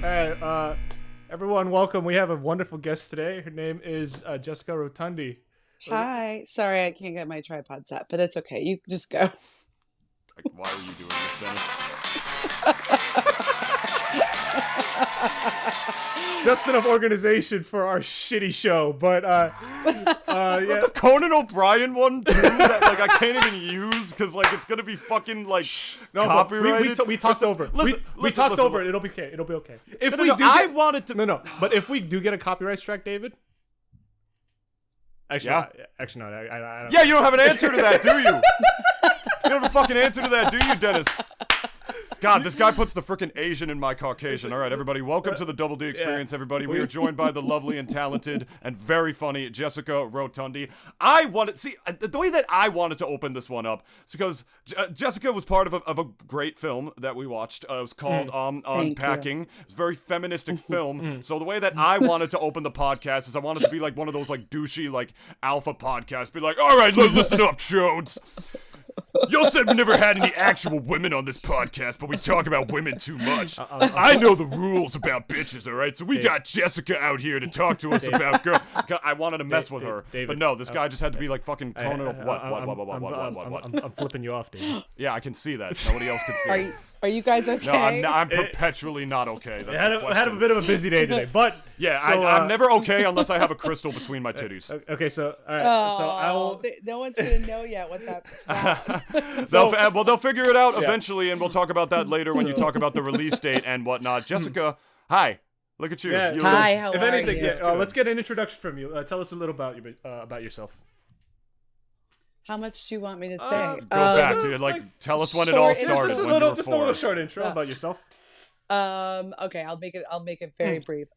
right, everyone, welcome. We have a wonderful guest today. Her name is Jessica Rotondi. Hi. Sorry, I can't get my tripod set, but it's okay. You just go. Like, why are you doing this, Dennis? Just enough organization for our shitty show, but yeah. The Conan O'Brien one too. That, like, I can't even use because like it's gonna be fucking like copyrighted. We talked over it. We talked over it. It'll be okay. It'll be okay. If we do, I wanted to. No. But if we do get a copyright strike, David. Actually, Yeah. Actually, no. I don't. Yeah, you don't have an answer to that, do you? You don't have a fucking answer to that, do you, Dennis? God, this guy puts the frickin' Asian in my Caucasian. All right, everybody, welcome to the Double D Experience, everybody. We are joined by the lovely and talented and very funny Jessica Rotondi. The way that I wanted to open this one up is because Jessica was part of a great film that we watched. It was called Unpacking. It's a very feministic film. So the way that I wanted to open the podcast is I wanted to be like one of those like douchey like alpha podcasts. Be like, all right, listen up, Chodes. Y'all said we never had any actual women on this podcast, but we talk about women too much. I know the rules about bitches, all right? So we got Jessica out here to talk to us about girl. I wanted to mess with her, but no, this guy just had to be like fucking Conan. What? I'm flipping you off, David. Yeah, I can see that. Nobody else can see. Are you guys okay? No, I'm perpetually not okay. That's I had a bit of a busy day today, but yeah, so, I'm never okay unless I have a crystal between my titties. Okay, so all right, so I will. No one's gonna know yet what that's about. They'll figure it out eventually, and we'll talk about that later when you talk about the release date and whatnot. Jessica, hi. Look at you. Yeah, hi, how if are anything, you? let's get an introduction from you. Tell us a little about yourself. How much do you want me to say? Go back, dude. Like, tell us when it all started. Just a little short intro about yourself. Okay, I'll make it very brief.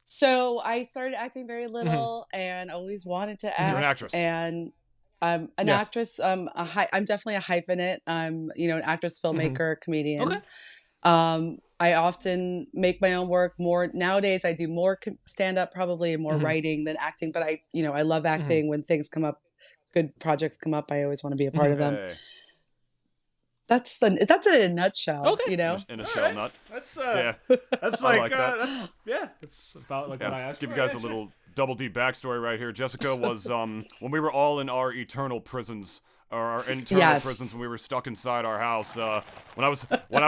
So I started acting very little and always wanted to act. You're an actress. And I'm an actress. I'm definitely a hyphenate. I'm, an actress, filmmaker, comedian. Okay. I often make my own work more nowadays. I do more stand up, probably, and more writing than acting. But I love acting when things come up. Good projects come up. I always want to be a part of them. That's it in a nutshell. Okay. In a shell nut. That's That's like that. That's about like what I asked. Give for. you guys a little Double D backstory right here. Jessica was when we were all in our eternal prisons. Our internal prisons when we were stuck inside our house. When I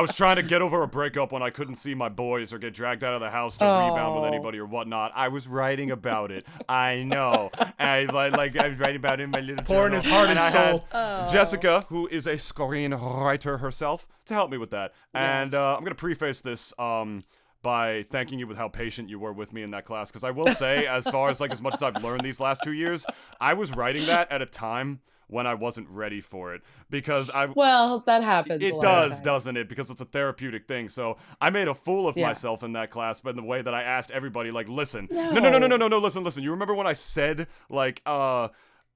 was trying to get over a breakup when I couldn't see my boys or get dragged out of the house to rebound with anybody or whatnot, I was writing about it. I know. I was writing about it in my little pouring journal. his heart and soul. Jessica, who is a screenwriter herself, to help me with that. And I'm gonna preface this by thanking you with how patient you were with me in that class, because I will say, as far as as much as I've learned these last 2 years, I was writing that at a time when I wasn't ready for it, because that happens. It does, doesn't it? Because it's a therapeutic thing. So I made a fool of myself in that class, but in the way that I asked everybody, listen, no, listen. You remember when I said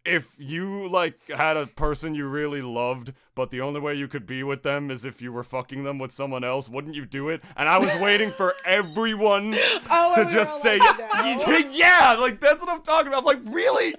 if you had a person you really loved, but the only way you could be with them is if you were fucking them with someone else, wouldn't you do it? And I was waiting for everyone to just say, yeah, that's what I'm talking about. Really?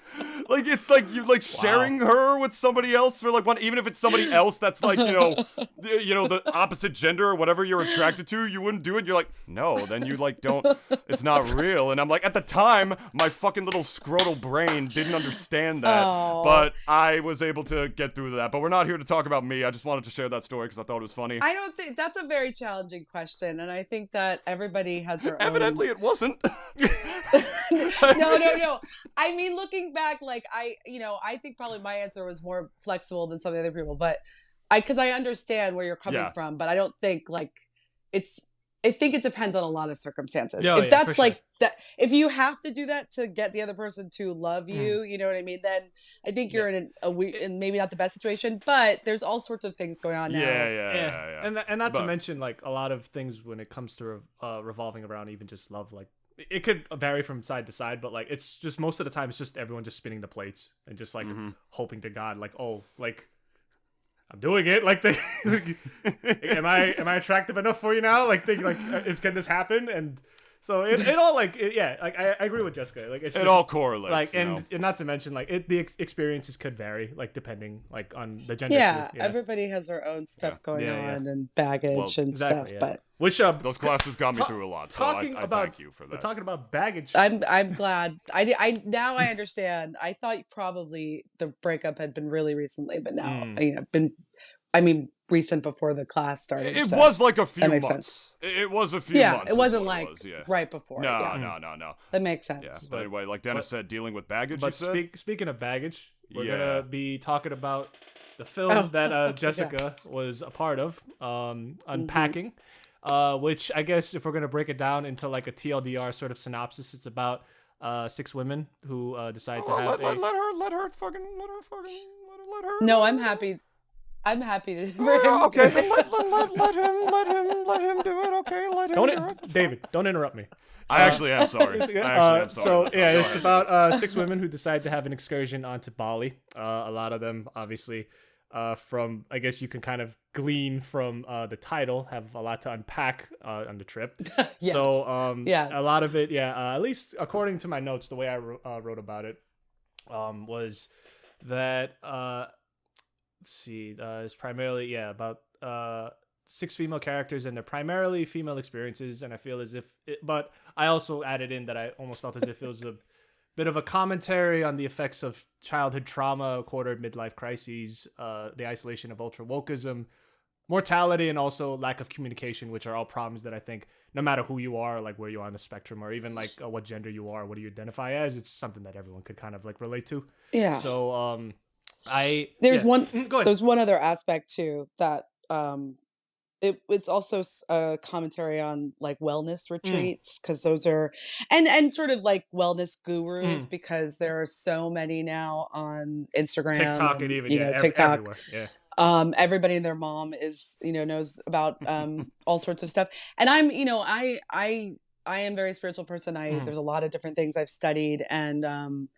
It's you sharing her with somebody else for one, even if it's somebody else that's the opposite gender or whatever you're attracted to, you wouldn't do it. You're like, no, then you don't, it's not real. And I'm at the time, my fucking little scrotal brain didn't understand that. But I was able to get through that. But we're not here to talk about me. I just wanted to share that story because I thought it was funny. I don't think that's a very challenging question, and I think that everybody has their Evidently own... it wasn't. No. I mean, looking back, I think probably my answer was more flexible than some of the other people, but because I understand where you're coming from, but I don't think I think it depends on a lot of circumstances. If that's that, if you have to do that to get the other person to love you, you know what I mean? Then I think you're in in maybe not the best situation, but there's all sorts of things going on now. Yeah. And not to mention a lot of things when it comes to revolving around even just love. It could vary from side to side, but it's just most of the time it's just everyone just spinning the plates and just hoping to God I'm doing it. Am I attractive enough for you now? Can this happen? And So it all like like I agree with Jessica. Like it's it all correlates. Like and not to mention like the experiences could vary like depending like on the gender. Yeah, everybody has their own stuff going on and baggage and stuff. But which those classes got me through a lot. So I thank you for that. Talking about baggage, I'm glad. I now I understand. I thought probably the breakup had been really recently, but now recent before the class started. It was like a few months. Sense. It was a few months. It wasn't like right before. No. That makes sense. Yeah. But anyway, like Dennis said, dealing with baggage. But speaking of baggage, we're gonna be talking about the film that Jessica was a part of, Unpacking, which I guess if we're gonna break it down into like a TLDR sort of synopsis, it's about 6 women who decide to have let her fucking. No, I'm happy. I'm happy to. Okay, then let him do it. Okay, let him. David, don't interrupt me. I actually am sorry. So it's about 6 women who decide to have an excursion onto Bali. A lot of them, obviously, from I guess you can kind of glean from the title, have a lot to unpack on the trip. Yes. So a lot of it, at least according to my notes, the way I wrote about it was that. Let's see. It's primarily about 6 female characters, and they're primarily female experiences. And I feel as if, but I also added in that I almost felt as if it was a bit of a commentary on the effects of childhood trauma, quartered midlife crises, the isolation of ultra wokeism, mortality, and also lack of communication, which are all problems that I think no matter who you are, like where you are on the spectrum, or even like what gender you are, what do you identify as, it's something that everyone could kind of like relate to. Yeah. So there's one other aspect too that it's also a commentary on like wellness retreats, because those are and sort of like wellness gurus, because there are so many now on Instagram, TikTok, and even TikTok. Everywhere. Everybody and their mom is knows about all sorts of stuff, and I'm I am a very spiritual person. There's a lot of different things I've studied, and I'm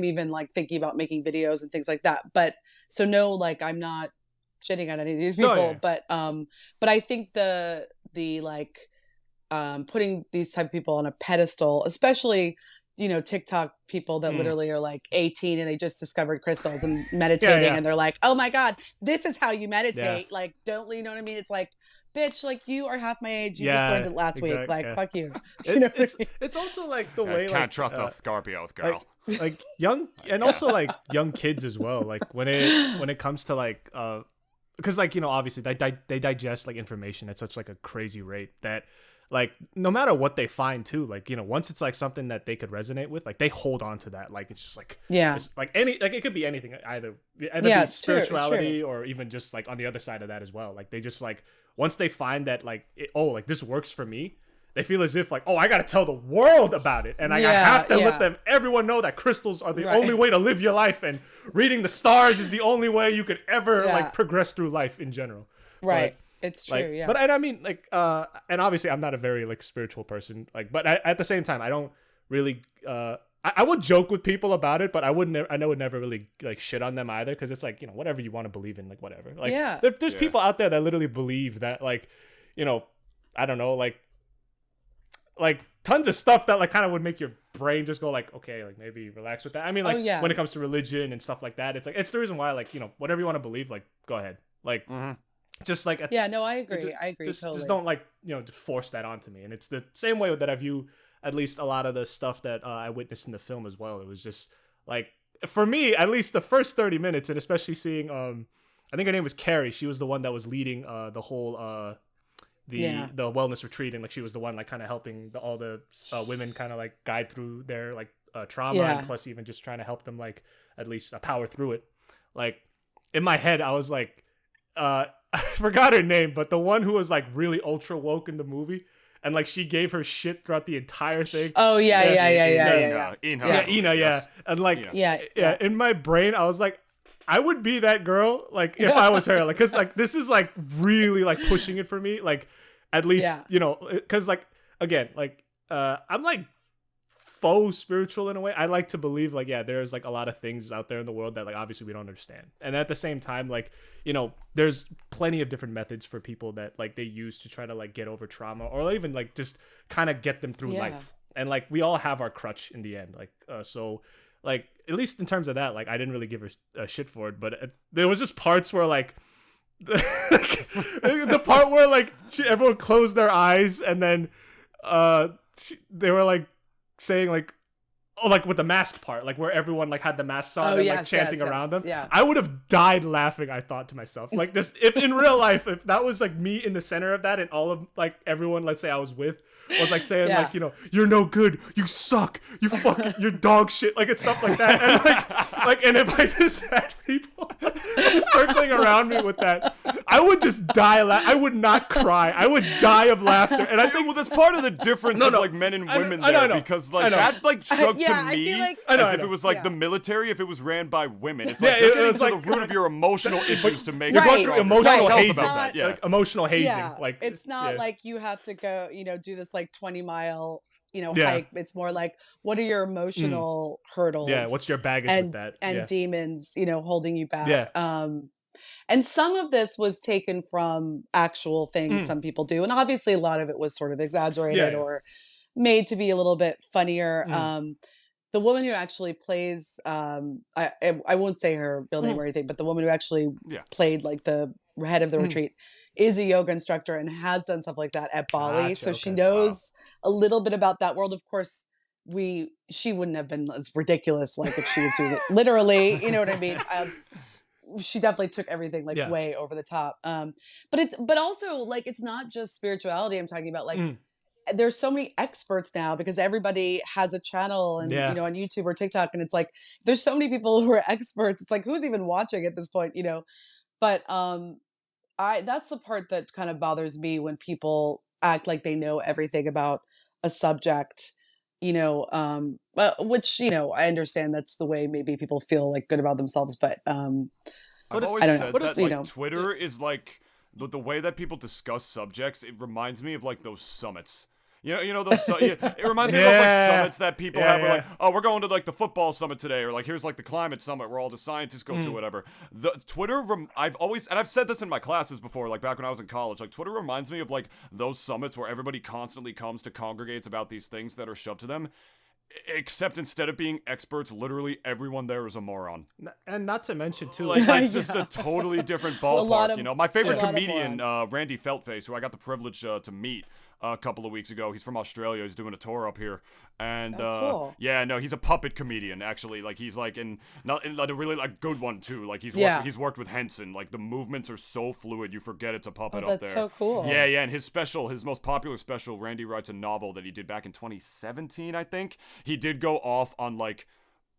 even like thinking about making videos and things like that. But so no, like I'm not shitting on any of these people, but I think the like putting these type of people on a pedestal, especially TikTok people that literally are like 18 and they just discovered crystals and meditating, and they're like, oh my God, this is how you meditate. Like, don't you know what I mean? It's like, bitch, like you are half my age. You just learned it last week. Like, fuck you. It's also like the way can't trust the Scorpio girl. Like young, and also like young kids as well. Like when it comes to like because like obviously they digest like information at such like a crazy rate that like no matter what they find too, like once it's like something that they could resonate with, like they hold on to that. Like it's just like it's like it could be anything, either be spirituality or even just like on the other side of that as well. Like they just like once they find that like like this works for me, they feel as if like, oh, I got to tell the world about it, and I have to let everyone know that crystals are the only way to live your life, and reading the stars is the only way you could ever like progress through life in general. Right. But, it's true. Like, but I mean, like, and obviously I'm not a very like spiritual person, like, but at the same time, I don't really, I would joke with people about it, but I would never really like shit on them either, because it's like whatever you want to believe in, like whatever. Like there's people out there that literally believe that like I don't know, like tons of stuff that like kind of would make your brain just go like, okay, like maybe relax with that. I mean, like when it comes to religion and stuff like that, it's like it's the reason why like whatever you want to believe, like go ahead, like just like no, I agree. Just totally. Just don't like just force that onto me. And it's the same way that I view at least a lot of the stuff that I witnessed in the film as well. It was just like, for me, at least the first 30 minutes, and especially seeing I think her name was Carrie. She was the one that was leading the whole the wellness retreat, and like she was the one like kind of helping all the women kind of like guide through their like trauma, and plus even just trying to help them like at least power through it. Like in my head, I was like, I forgot her name, but the one who was like really ultra woke in the movie, and like she gave her shit throughout the entire thing. Oh yeah. Ina, and like in my brain, I was like, I would be that girl, like if I was her, like, cause like this is like really like pushing it for me, like at least cause like again, like I'm like faux spiritual in a way. I like to believe like, yeah, there's like a lot of things out there in the world that like obviously we don't understand. And at the same time, like, you know, there's plenty of different methods for people that like they use to try to like get over trauma or even like just kind of get them through life. And like we all have our crutch in the end. Like so like at least in terms of that, like I didn't really give her a shit for it, but there was just parts where like the part where like everyone closed their eyes and then they were like saying like, oh, like with the mask part, like where everyone like had the masks on and like chanting around them. Yeah. I would have died laughing. I thought to myself, like this, if in real life, if that was like me in the center of that and all of like everyone, let's say I was with, was like saying like, you know, you're no good, you suck, you fucking, you're dog shit, like it's stuff like that. And like, and if I just had people circling around me with that, I would just die. I would not cry. I would die of laughter. And I think, well, that's part of the difference of like men and women because like that like struck to me as if it was like the military, if it was ran by women. It's like you're getting to the root of your emotional issues to make you're going through emotional hazing. Like emotional hazing. Yeah. Like it's not like you have to go, you know, do this like 20-mile, you know, hike. It's more like, what are your emotional hurdles? Yeah, what's your baggage with that? And demons, you know, holding you back. Yeah. And some of this was taken from actual things some people do. And obviously a lot of it was sort of exaggerated or made to be a little bit funnier. The woman who actually plays, I won't say her real name or anything, but the woman who actually played like the head of the retreat is a yoga instructor and has done stuff like that at Bali. So she knows a little bit about that world. Of course, she wouldn't have been as ridiculous like if she was doing it literally, you know what I mean? She definitely took everything like way over the top. But also like, it's not just spirituality I'm talking about. Like there's so many experts now because everybody has a channel and, you know, on YouTube or TikTok. And it's like, there's so many people who are experts. It's like, who's even watching at this point, you know? But that's the part that kind of bothers me when people act like they know everything about a subject, you know, which, you know, I understand that's the way maybe people feel like good about themselves, but I've always said that like Twitter is like the way that people discuss subjects. It reminds me of like those summits. You know those. It reminds me of those like summits that people have. Where, like, oh, we're going to like the football summit today, or like here's like the climate summit where all the scientists go to, whatever. The Twitter. I've said this in my classes before, like back when I was in college. Like Twitter reminds me of like those summits where everybody constantly comes to congregates about these things that are shoved to them. Except instead of being experts, literally everyone there is a moron. And not to mention too, like it's just a totally different ballpark. You know, my favorite comedian, Randy Feltface, who I got the privilege to meet a couple of weeks ago. He's from Australia. He's doing a tour up here, and cool. he's a puppet comedian actually. Like he's like in a really like good one too. Like he's worked with Henson. Like the movements are so fluid, you forget it's a puppet up there. That's so cool. Yeah, and his most popular special, Randy writes a novel that he did back in 2017, I think. He did go off on like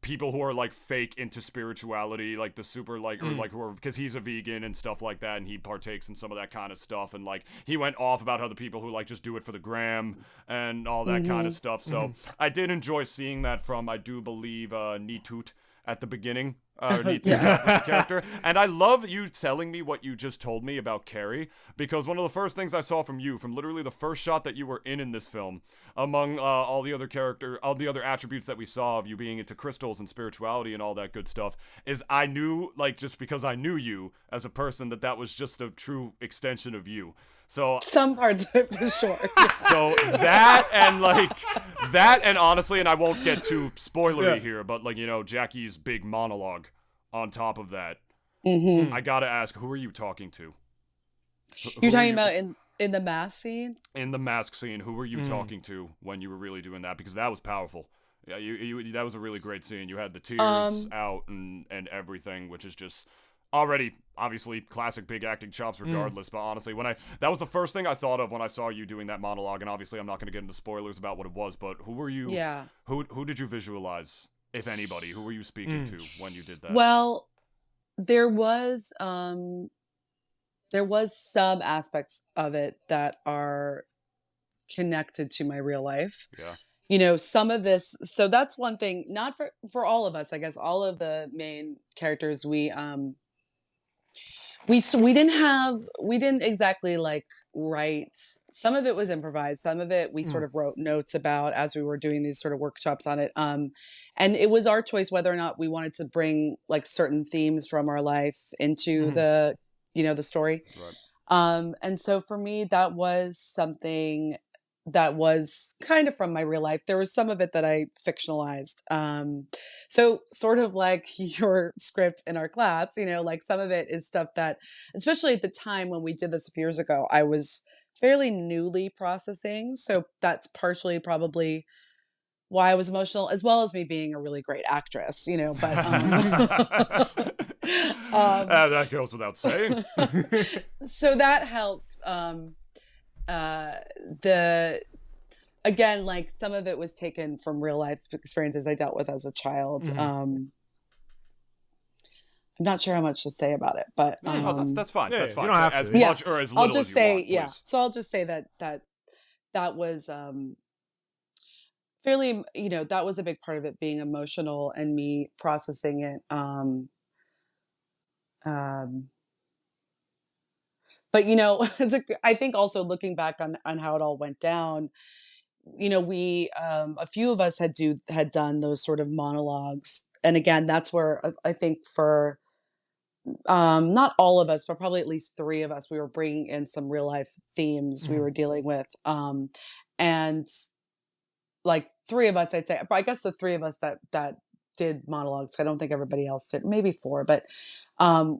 people who are like fake into spirituality, like the super like or like who are, because he's a vegan and stuff like that, and he partakes in some of that kind of stuff, and like he went off about other people who like just do it for the gram and all that kind of stuff. So I did enjoy seeing that from, I do believe, Nintoonist at the beginning. Was the character. And I love you telling me what you just told me about Carrie, because one of the first things I saw from you, from literally the first shot that you were in this film, among all the other attributes that we saw of you being into crystals and spirituality and all that good stuff, is I knew, like, just because I knew you as a person, that was just a true extension of you. So some parts of it for sure. So that and honestly, and I won't get too spoilery here, but like, you know, Jackie's big monologue on top of that. I gotta ask, who are you talking to? You're talking about in the mask scene? In the mask scene, who were you talking to when you were really doing that? Because that was powerful. Yeah, you that was a really great scene. You had the tears out and everything, which is just already obviously classic big acting chops regardless, but honestly, that was the first thing I thought of when I saw you doing that monologue. And obviously I'm not going to get into spoilers about what it was, but who were you? Who did you visualize, if anybody? Who were you speaking to when you did that? Well, there was some aspects of it that are connected to my real life. Yeah. You know, some of this, so that's one thing, not for all of us, I guess, all of the main characters, we didn't exactly like write. Some of it was improvised. Some of it we sort of wrote notes about as we were doing these sort of workshops on it. And it was our choice whether or not we wanted to bring like certain themes from our life into the, the story. Right. And so for me, that was something that was kind of from my real life. There was some of it that I fictionalized. So sort of like your script in our class, like some of it is stuff that, especially at the time when we did this a few years ago, I was fairly newly processing. So that's partially probably why I was emotional, as well as me being a really great actress, but that goes without saying. So that helped. Again, like some of it was taken from real life experiences I dealt with as a child. I'm not sure how much to say about it, but that's fine. Yeah, that's fine. you don't have as to. much or as little I'll just as you say, want, please. So I'll just say that was fairly, that was a big part of it, being emotional and me processing it. But I think also looking back on how it all went down, we a few of us had done those sort of monologues, and again, that's where I think for not all of us, but probably at least three of us, we were bringing in some real life themes we were dealing with, and like three of us, I'd say, I guess the three of us that did monologues. I don't think everybody else did, maybe four, but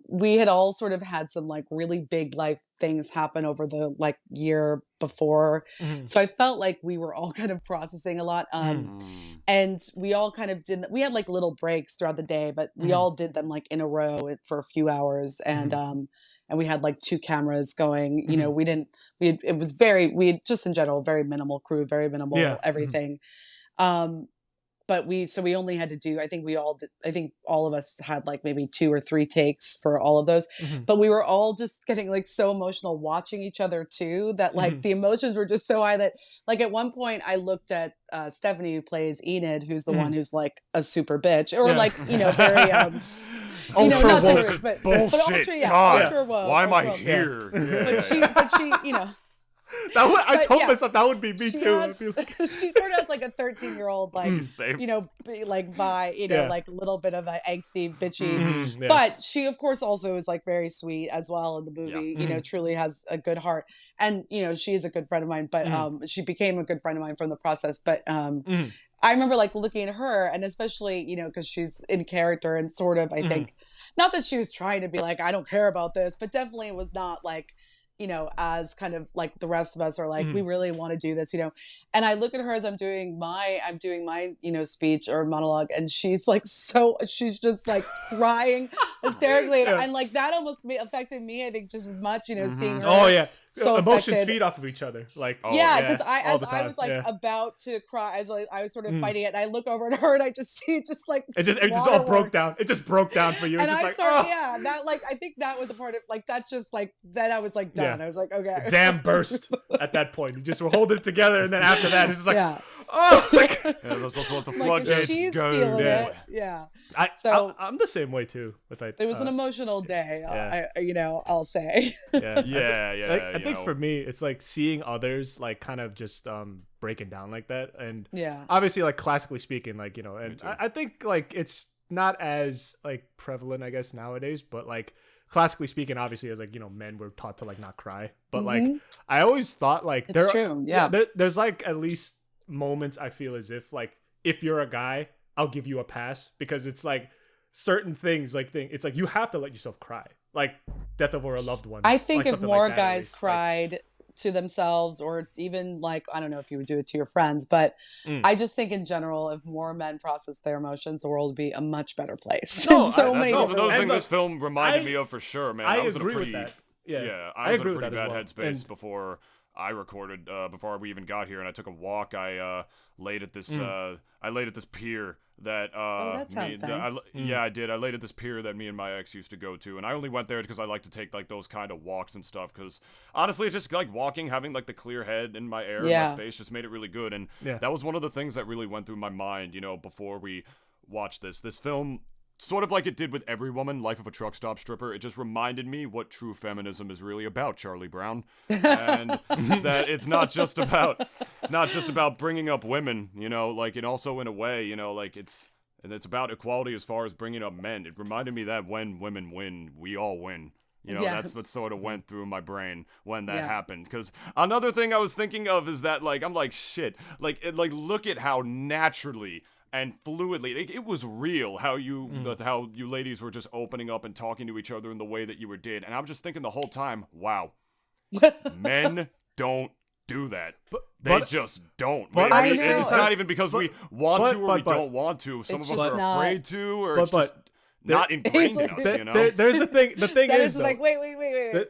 we had all sort of had some like really big life things happen over the like year before. So I felt like we were all kind of processing a lot. And we all kind of we had like little breaks throughout the day, but we all did them like in a row for a few hours. And we had like 2 cameras going, we had just in general, very minimal crew, very minimal everything. But we only had to do, I think all of us had like maybe 2 or 3 takes for all of those, but we were all just getting like so emotional watching each other too, that like the emotions were just so high that like at one point I looked at Stephanie, who plays Enid, who's the one who's like a super bitch, or like, very, ultra not woke, but bullshit. ultra woke. Why am I here? But she, I told myself that would be me too. She sort of has like a 13-year-old, like, Same. like vibe, like a little bit of an angsty, bitchy. But she, of course, also is like very sweet as well in the movie. Truly has a good heart, and she is a good friend of mine. But she became a good friend of mine from the process. But I remember like looking at her, and especially because she's in character and sort of, I think, not that she was trying to be like, I don't care about this, but definitely was not like, as kind of like the rest of us are like, we really want to do this, and I look at her as I'm doing my, speech or monologue, and she's like, she's just like crying hysterically. And like, that almost affected me, I think, just as much, seeing her. So emotions affected. feed off of each other, like because I was like about to cry, I was sort of fighting it, and I look over at her and I just see like it just all broke down. It just broke down for you. And just I like, started that like, I think that was the part of like that, just like then I was like done. I was like, okay, the dam burst at that point. You just were holding it together, and then after that it's just like That's what the floodgates she's go. feeling it. I'm the same way too. It was an emotional day. I'll say. I think for me, it's like seeing others like kind of just breaking down like that, and obviously like classically speaking, like and I think like it's not as like prevalent, I guess, nowadays, but like classically speaking, obviously, as like men were taught to like not cry, but like I always thought like it's true. There's like at least moments I feel as if like if you're a guy, I'll give you a pass, because it's like certain things it's like you have to let yourself cry, like death of a loved one. I think like if more like guys cried to themselves, or even like, I don't know if you would do it to your friends, but I just think in general, if more men process their emotions, the world would be a much better place. That's also another thing this film reminded me of for sure, man. I was in a agree pretty, with that. I was in a pretty bad well. headspace before I recorded, before we even got here, and I took a walk. I laid at this pier that that sounds nice. I did. I laid at this pier that me and my ex used to go to, and I only went there because I like to take like those kind of walks and stuff, because honestly it's just like walking, having like the clear head in my air, in my space, just made it really good. And that was one of the things that really went through my mind, before we watched this film. sort of like it did with Every Woman, Life of a Truck Stop Stripper. It just reminded me what true feminism is really about, Charlie Brown, and that it's not just about bringing up women, you know, like, and also in a way, you know, like it's about equality as far as bringing up men. It reminded me that when women win, we all win. You know, that's what sort of went through my brain when that happened. Because another thing I was thinking of is that, like, I'm like, shit, like, look at how naturally and fluidly, it was real how you ladies were just opening up and talking to each other in the way that you did. And I was just thinking the whole time, wow, men don't do that. They just don't. But I mean, it's not even because we want to or we don't want to. Some of us are not afraid to, or it's just not ingrained in us, you know? There's the thing. The thing is, though, like, wait.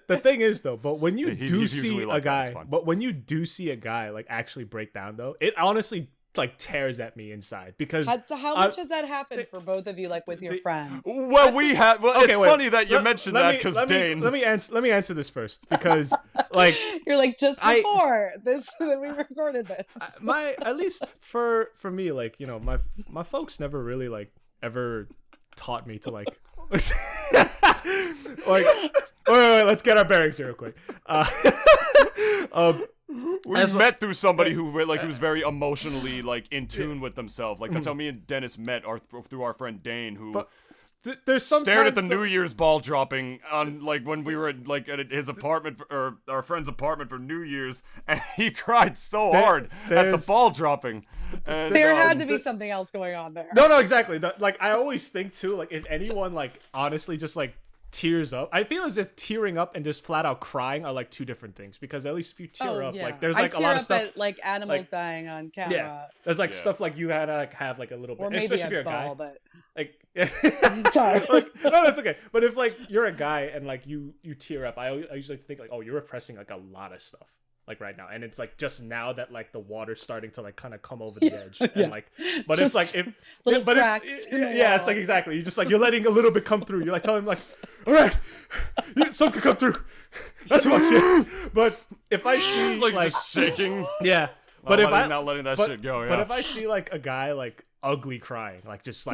The thing is, though, but when you do see like a guy, like actually break down, though, it honestly like tears at me inside because how much has that happened for both of you, like with your friends? Well, we have. Well, okay, it's funny that you mentioned that because Dane. Let me answer this first because like you're like just before this that we recorded this. At least for me, like, you know, my folks never really like ever taught me to like like wait, let's get our bearings here real quick. We met through somebody who was very emotionally like in tune with themselves. Like that's how me and Dennis met, through our friend Dane, who there's stared at the New Year's ball dropping on like when we were like at his apartment or our friend's apartment for New Year's, and he cried so hard at the ball dropping. And, there had to be something else going on there. No, exactly. Like I always think too, like if anyone like honestly just like tears up, I feel as if tearing up and just flat out crying are like two different things, because at least if you tear up, like there's like a lot of stuff at, like animals like, dying on camera. Yeah, there's like stuff like you had to like have like a little bit, or maybe especially if you're a guy. But like, sorry, like, no, it's okay. But if like you're a guy and like you tear up, I usually think like, oh, you're repressing like a lot of stuff. Like right now, and it's like just now that like the water's starting to like kind of come over the edge, and like, but just it's like cracks. It's like exactly. You just like you're letting a little bit come through. You're like telling him like, all right, some can come through. That's too much. Yeah. But if I see like just shaking, yeah. But if I'm not letting that shit go, But if I see like a guy like ugly crying, like just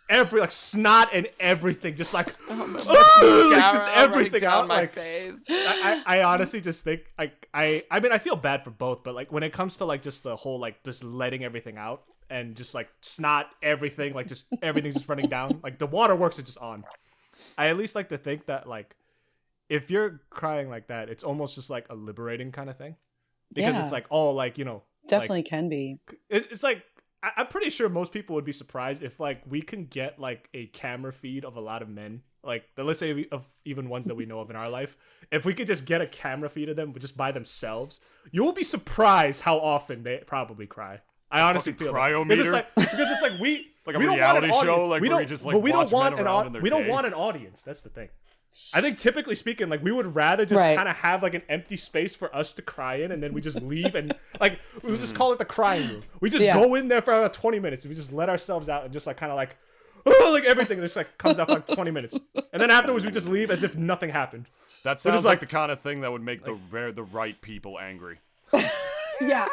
every like snot and everything, just like, just everything out my face. I honestly just think I mean I feel bad for both, but like when it comes to like just the whole like just letting everything out and just like snot everything, like just everything's just running down, like the waterworks are just on. I at least like to think that like if you're crying like that, it's almost just like a liberating kind of thing, because it's like, oh, like, you know, definitely like, can be. It's like I'm pretty sure most people would be surprised if like we can get like a camera feed of a lot of men, like let's say of even ones that we know of in our life. If we could just get a camera feed of them just by themselves, you will be surprised how often they probably cry. I honestly feel cryometer. Because it's like we like a we reality don't want show, like where you just like watch men around in their we don't want an audience. That's the thing. I think typically speaking, like we would rather just kind of have like an empty space for us to cry in, and then we just leave and like we just call it the crying room. We just go in there for about 20 minutes and we just let ourselves out and just like kind of like, oh, like everything just like comes out for like 20 minutes, and then afterwards we just leave as if nothing happened. That sounds like the kind of thing that would make the right people angry. Yeah.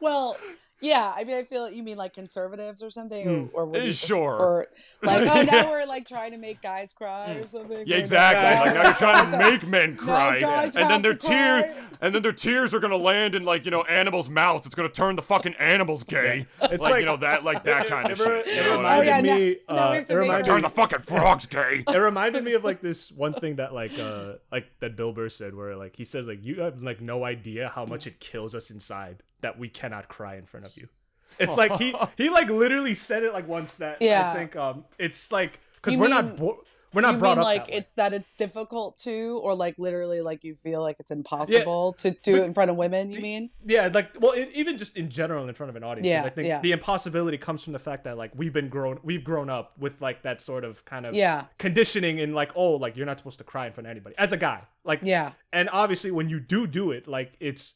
Well. Yeah, I mean, I feel you mean like conservatives or something, or what sure, or like now we're like trying to make guys cry or something. Yeah, exactly. Like now you're trying to make men cry, and then their tears are gonna land in like, you know, animals' mouths. It's gonna turn the fucking animals gay. It's like, you know, that kind of shit. It reminded me. Turn the fucking frogs gay. It reminded me of like this one thing that like that Bill Burr said, where like he says like you have like no idea how much it kills us inside that we cannot cry in front of you. It's like he like literally said it like once that I think it's like because we're not brought up like that way. It's that it's difficult to, or like literally like you feel like it's impossible to do it in front of women, you mean? Yeah, like, well, even just in general in front of an audience. I think the impossibility comes from the fact that like we've grown up with like that sort of kind of conditioning and like, oh, like you're not supposed to cry in front of anybody as a guy, like, and obviously when you do it, like it's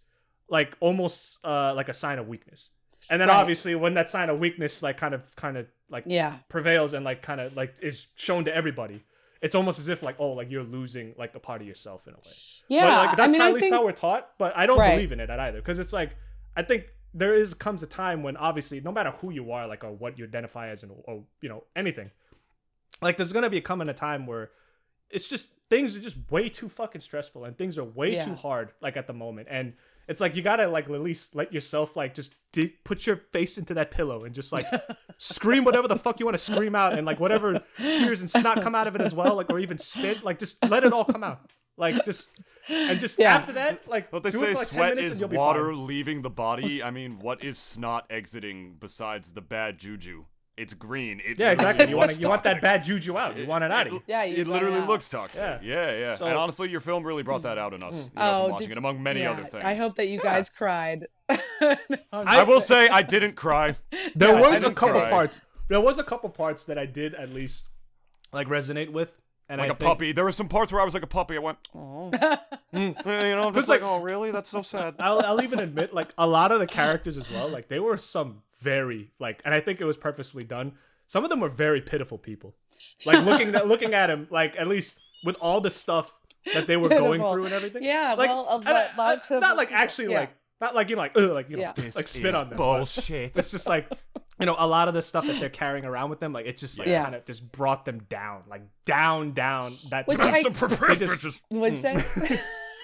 like almost like a sign of weakness. And then obviously when that sign of weakness like kind of like prevails and like kind of like is shown to everybody, it's almost as if like, oh, like you're losing like a part of yourself in a way. Yeah, but, like, that's at least how we're taught, but I don't believe in it either, because it's like I think comes a time when obviously no matter who you are, like, or what you identify as, or you know, anything, like there's gonna be coming a time where it's just things are just way too fucking stressful and things are way too hard like at the moment, and it's like you gotta like at least let yourself like just put your face into that pillow and just like scream whatever the fuck you want to scream out, and like whatever tears and snot come out of it as well, like, or even spit, like just let it all come out, like just after that, like what they do say, it for like sweat 10 minutes is and you'll be water fine. leaving the body. I mean, what is snot exiting besides the bad juju? It's green. It Yeah, exactly. You want toxic. that bad juju out. You want it out of you. Yeah, it literally looks toxic. Yeah. Yeah. So- and honestly, your film really brought that out in us. You know, from watching it, among many other things. I hope that you guys cried. I will say I didn't cry. There I was a didn't couple cry. parts. There was a couple parts that I did at least like resonate with, and Like I a think, puppy. There were some parts where I was like a puppy. I went, oh. You know, I'm just like, oh, really? That's so sad. I'll even admit, like a lot of the characters as well. Like they were some very like, and I think it was purposefully done. Some of them were very pitiful people. Like looking at him, like at least with all the stuff that they were going through and everything. Yeah, like, well, not like actually like not like like like spit on them. Bullshit. It's just like a lot of the stuff that they're carrying around with them, like it just like kind of just brought them down, like down that. Which bitches. What'd you say?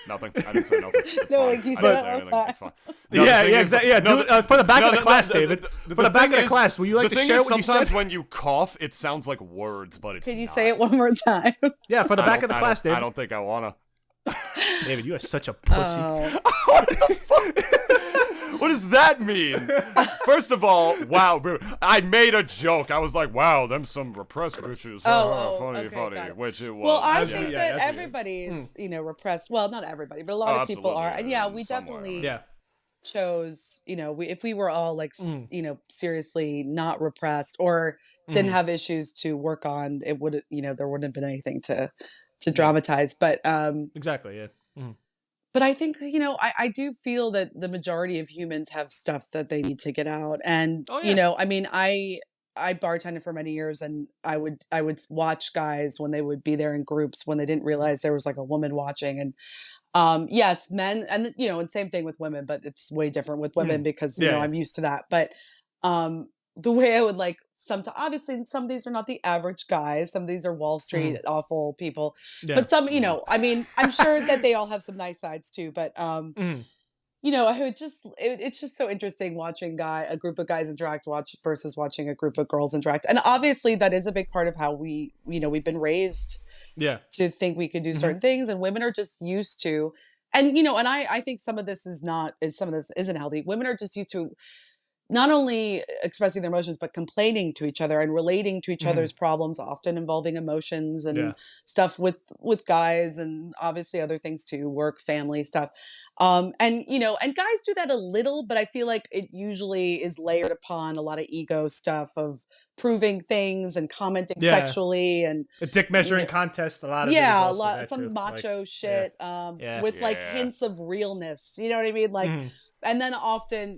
Nothing. I didn't say nothing. It's No, fine. like you I said didn't that say all anything. the time. It's fine. No, yeah, the thing is- exactly. Yeah, no, do it for the back no, of the no, class, the- David. the For the back thing of the is- class, will you like the to thing share is, what you sometimes said? when you cough, it sounds like words, but it's Can you not. say it one more time? Yeah, for the back of the class, David. I don't think I wanna. David, you are such a pussy. What the fuck? What does that mean? First of all, wow, bro, I made a joke. I was like, wow, them some repressed bitches. Funny, okay, got it. which it was. Well, I Yeah, think yeah, that that's weird. everybody is, repressed. Well, not everybody, but a lot of people are. And yeah, we definitely Yeah. chose, if we were all like, seriously not repressed or didn't have issues to work on, it would, there wouldn't have been anything to dramatize. But Exactly. Yeah. but I think, I do feel that the majority of humans have stuff that they need to get out. And, I mean, I bartended for many years, and I would watch guys when they would be there in groups when they didn't realize there was like a woman watching. And yes, men, and and same thing with women, but it's way different with women because I'm used to that. But the way I would like obviously some of these are not the average guys. Some of these are Wall Street awful people, but some, I mean, I'm sure that they all have some nice sides too. But I would it's just so interesting watching a group of guys interact versus watching a group of girls interact. And obviously that is a big part of how we, we've been raised to think we could do certain things, and women are just used to, and, and I think some of this isn't healthy. Women are just used to not only expressing their emotions, but complaining to each other and relating to each other's problems, often involving emotions and stuff with guys, and obviously other things too, work, family stuff. And guys do that a little, but I feel like it usually is layered upon a lot of ego stuff of proving things and commenting sexually and a dick measuring contest. A lot of some macho shit with like hints of realness. You know what I mean? Like, and then often,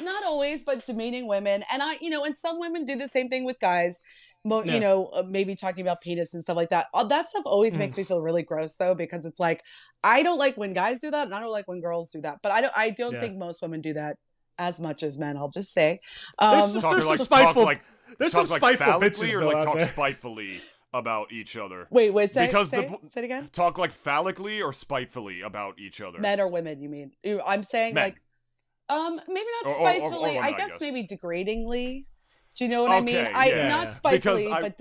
not always, but demeaning women. And and some women do the same thing with guys, maybe talking about penis and stuff like that. All that stuff always makes me feel really gross though, because it's like, I don't like when guys do that, and I don't like when girls do that. But I don't think most women do that as much as men, I'll just say. There's some spiteful bitches though, or like out talk there. spitefully about each other. Wait, say because it again? Talk like phallically or spitefully about each other. Men or women, you mean? I'm saying Men. like, maybe not Or spitefully. women, I guess maybe degradingly. Do you know what I mean? Not spitefully, but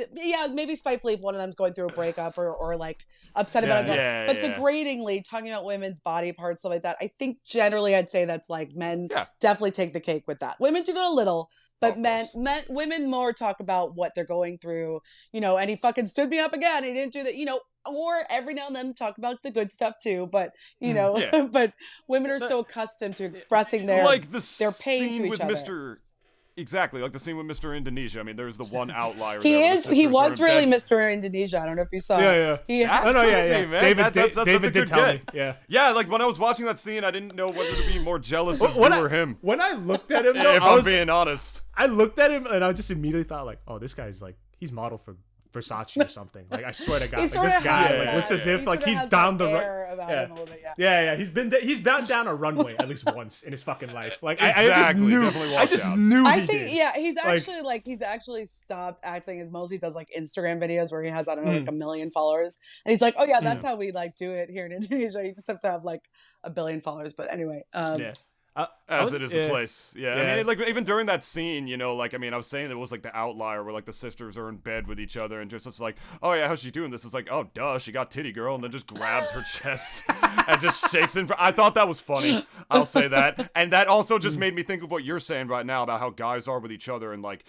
maybe spitefully if one of them's going through a breakup or like upset about it. But degradingly, talking about women's body parts, stuff like that. I think generally I'd say that's like men definitely take the cake with that. Women do that a little, but women more talk about what they're going through. And he fucking stood me up again. He didn't do that. Or every now and then talk about the good stuff too. But but women are so accustomed to expressing their pain to each other. Exactly, like the scene with Mr. Indonesia. I mean, there's the one outlier. He was really Mr. Indonesia. I don't know if you saw. Yeah. Man. David did tell me. Yeah. Like when I was watching that scene, I didn't know whether to be more jealous of you or him. When I looked at him, though, if I'm being honest, I looked at him and I just immediately thought like, oh, this guy's like, he's modeled for Versace or something. Like I swear to God, like, He sorta this guy has like that. looks as if He like sorta he's has down that the air about him a little bit, yeah. He's been down a runway at least once in his fucking life. Like Exactly. I just knew. Definitely I watch just out. knew. I he think did. yeah, he's actually stopped acting as mostly does like Instagram videos where he has I don't know like 1 million followers, and he's like, oh yeah, that's how we like do it here in Indonesia. You just have to have like 1 billion followers. But anyway, Yeah. As it is the place. Yeah. I Yeah. mean, like, even during that scene, you know, like, I mean, I was saying it was, like, the outlier where, like, the sisters are in bed with each other and just, it's like, oh, yeah, how's she doing this? It's like, oh, duh, she got titty girl, and then just grabs her chest and just shakes it. I thought that was funny. I'll say that. And that also just made me think of what you're saying right now about how guys are with each other and, like,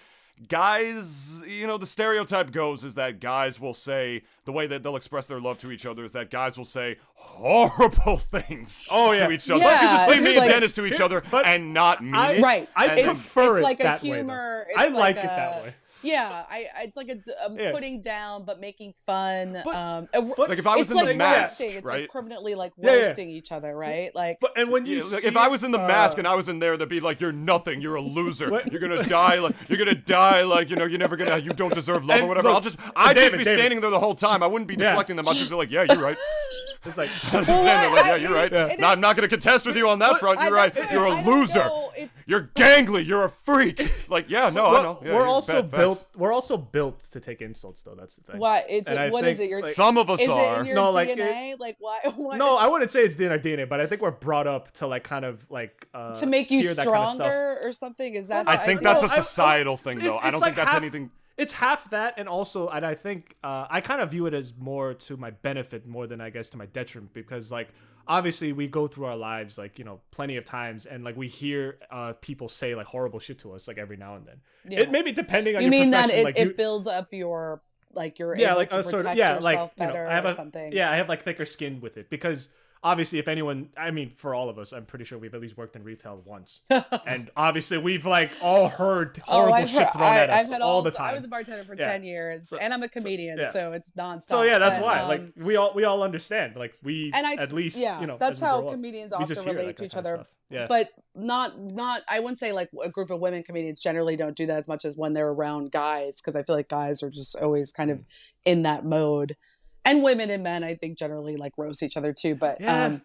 guys, you know, the stereotype goes is that guys will say, the way that they'll express their love to each other is that guys will say horrible things to each other. Yeah, you should say it's me like- and Dennis to each other and not mean it. right. I And prefer it's it like a that humor. way. I It's like like it that way. Yeah, it's like a putting down but making fun. But like if I was it's in like the mask, roasting. It's right? like permanently like Yeah, yeah. roasting each other, right? Like, But and when you Yeah, see, like if I was in the mask and I was in there, they'd be like, "You're nothing. You're a loser. What? You're gonna die. Like you know, you're never gonna. You don't deserve love And or whatever." look, I'd just David, be David. standing there the whole time. I wouldn't be Yeah. deflecting them. I'd just be like, "Yeah, you're right." it's like I was just standing there like, "Yeah, you're right. it No, I'm not gonna contest with you on that front. You're right. You're a loser. You're gangly. You're a freak." Like, yeah, no, I know. Yeah, we're you're also bad built. facts. We're also built to take insults, though. That's the thing. what? It's And I what is think, it? Your like, Some of us is it are. in your No, like, DNA? Like why? What? No, I wouldn't say it's in our DNA, but I think we're brought up to like kind of like To make you hear that kind of stuff. stronger or something? Is that? I the think idea? that's a No, I- societal thing, though. it's I don't like think that's half- anything. It's half that, and also, and I think I kind of view it as more to my benefit more than I guess to my detriment, because like obviously we go through our lives like, you know, plenty of times, and like we hear people say like horrible shit to us like every now and then. Yeah. It maybe depending on You your mean that profession, it, like it you, builds up your like your yeah, able like to a sort of protect yeah, yourself like you know, better I have or a something. yeah, I have like thicker skin with it, because obviously if anyone, I mean for all of us, I'm pretty sure we've at least worked in retail once, and obviously we've like all heard horrible shit thrown at us I've had all the time. I was a bartender for Yeah. 10 years, and I'm a comedian, yeah. so it's nonstop. So yeah, that's But, why. Like we all understand. Like we and I, at least yeah, you know that's as we how grow up, comedians we often just hear relate that to each kind of other. stuff. Yeah. But not I wouldn't say like a group of women comedians generally don't do that as much as when they're around guys, because I feel like guys are just always kind of in that mode, and women and men I think generally like roast each other too. But Yeah.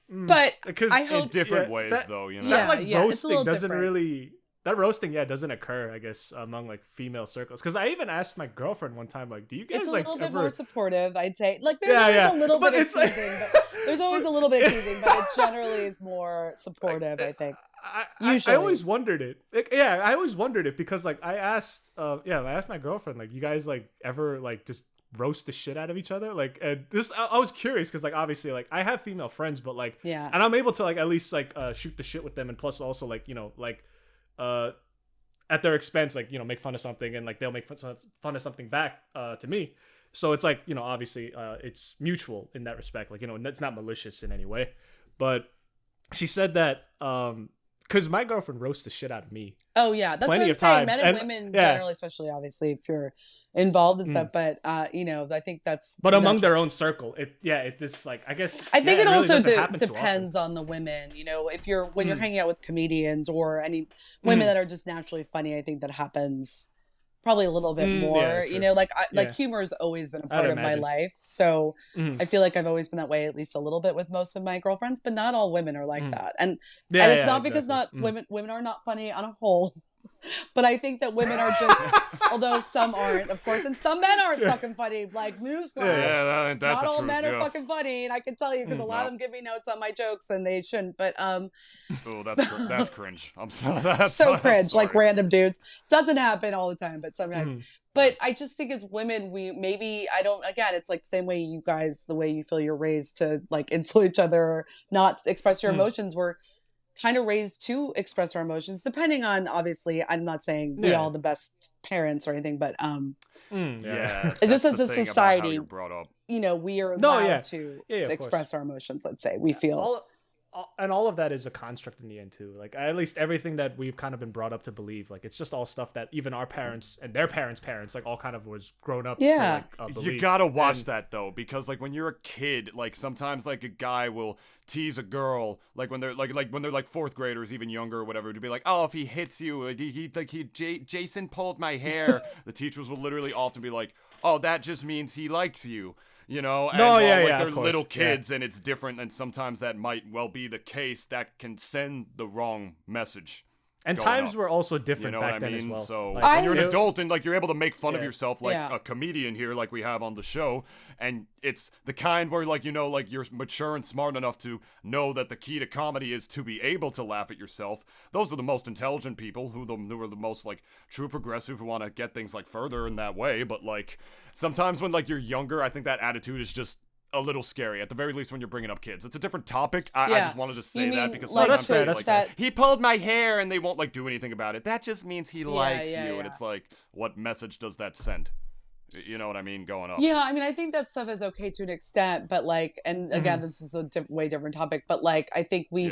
but Because I In hope different yeah, ways, that- though, you know. Yeah, that like it's a roasting little doesn't different. really that roasting doesn't occur, I guess, among like female circles. Because I even asked my girlfriend one time, like, do you guys it's a like little bit ever more supportive, I'd say. Like there's Yeah, always yeah. a little But bit of it's like- teasing, but there's always a little bit of teasing, but it generally is more supportive, I think. I Usually. always wondered it. Like, yeah, I always wondered it because like I asked my girlfriend, like, you guys like ever like just roast the shit out of each other? Like, and this I was curious because like obviously like I have female friends, but like Yeah. and I'm able to like at least like shoot the shit with them, and plus also like, you know, like at their expense, like, you know, make fun of something, and like they'll make fun of something back to me. So it's like, you know, obviously it's mutual in that respect, like, you know, it's not malicious in any way. But she said that because my girlfriend roasts the shit out of me. Oh yeah, that's Plenty what I'm of saying. times. Men and And- women yeah. generally, especially obviously if you're involved in stuff. But you know, I think that's. But among natural. their own circle, it just like I guess. I think yeah, it really also doesn't happen too often. depends on the women. You know, if you're when you're hanging out with comedians or any women that are just naturally funny, I think that happens probably a little bit more. yeah, You true. know, like Yeah. humor has always been a I'd part of my imagine. life, so Mhm. I feel like I've always been that way, at least a little bit with most of my girlfriends. But not all women are like that, and Yeah, it's yeah, not because exactly. not women are not funny on a whole. But I think that women are just, although some aren't, of course, and some men aren't fucking funny. Like newsflash, Yeah, that ain't not the all truth, men yeah. are fucking funny, and I can tell you because a lot of them give me notes on my jokes, and they shouldn't. But Oh, that's cringe. I'm sorry. That's, so I'm cringe, like sorry. random dudes. Doesn't happen all the time, but sometimes. Mhm. But I just think as women, we maybe I don't. Again, it's like the same way you guys, the way you feel you're raised to like insult each other, or not express your emotions. We're kind of raised to express our emotions, depending on, obviously, I'm not saying we Yeah. all the best parents or anything, but Yeah, It's just that's as the a thing about how society, you're brought up. you know, we are No, allowed yeah. to Yeah, of express our emotions. Let's say we feel and all of that is a construct in the end too. Like at least everything that we've kind of been brought up to believe, like it's just all stuff that even our parents and their parents' like all kind of was grown up. Yeah. To, like, You gotta watch that though, because like when you're a kid, like sometimes like a guy will tease a girl, like when they're when they're like fourth graders, even younger or whatever, to be like, oh, if he hits you, Jason pulled my hair. The teachers will literally often be like, oh, that just means he likes you. You know, and they're little kids, and it's different, and sometimes that might well be the case. That can send the wrong message. And times were also different, you know back what I then mean? as well. So like, when you're an adult and like you're able to make fun of Yeah. yourself like a comedian here, like we have on the show, and it's the kind where like like you're mature and smart enough to know that the key to comedy is to be able to laugh at yourself. Those are the most intelligent people who are the most like true progressive, who want to get things like further in that way. But like sometimes when like you're younger, I think that attitude is just a little scary, at the very least when you're bringing up kids. It's a different topic. I just wanted to say that because like, sometimes that's fair. he pulled my hair and they won't like do anything about it. That just means he likes you. And it's like, what message does that send? You know what I mean? Going up. Yeah, I mean, I think that stuff is okay to an extent, but like, and again, this is a way different topic, but like, I think we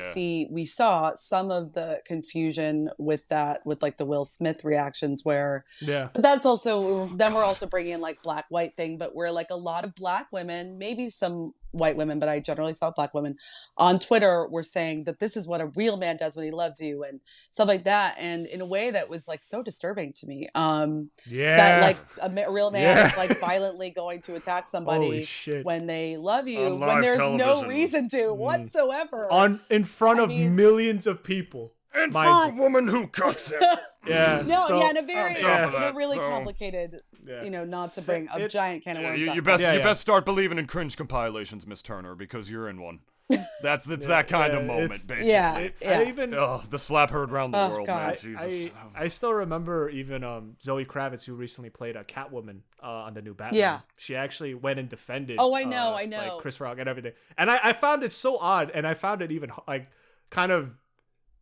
saw some of the confusion with that, with like the Will Smith reactions where, but that's also, then we're also bringing in like black white thing, but where like a lot of black women, maybe some white women, but I generally saw black women on Twitter were saying that this is what a real man does when he loves you and stuff like that. And in a way that was like so disturbing to me. That like a real man is like violently going to attack somebody when they love you, when there's no reason to whatsoever. In front of millions of people. And for a woman who cooks it. In a really complicated, not to bring a giant can of worms up. You best start believing in cringe compilations, Miss Turner, because you're in one. It's that kind of moment, basically. The slap heard around the world, man. Jesus. I still remember even Zoe Kravitz, who recently played a Catwoman on the new Batman. Yeah. She actually went and defended I know. like Chris Rock and everything. And I found it so odd, and I found it even like kind of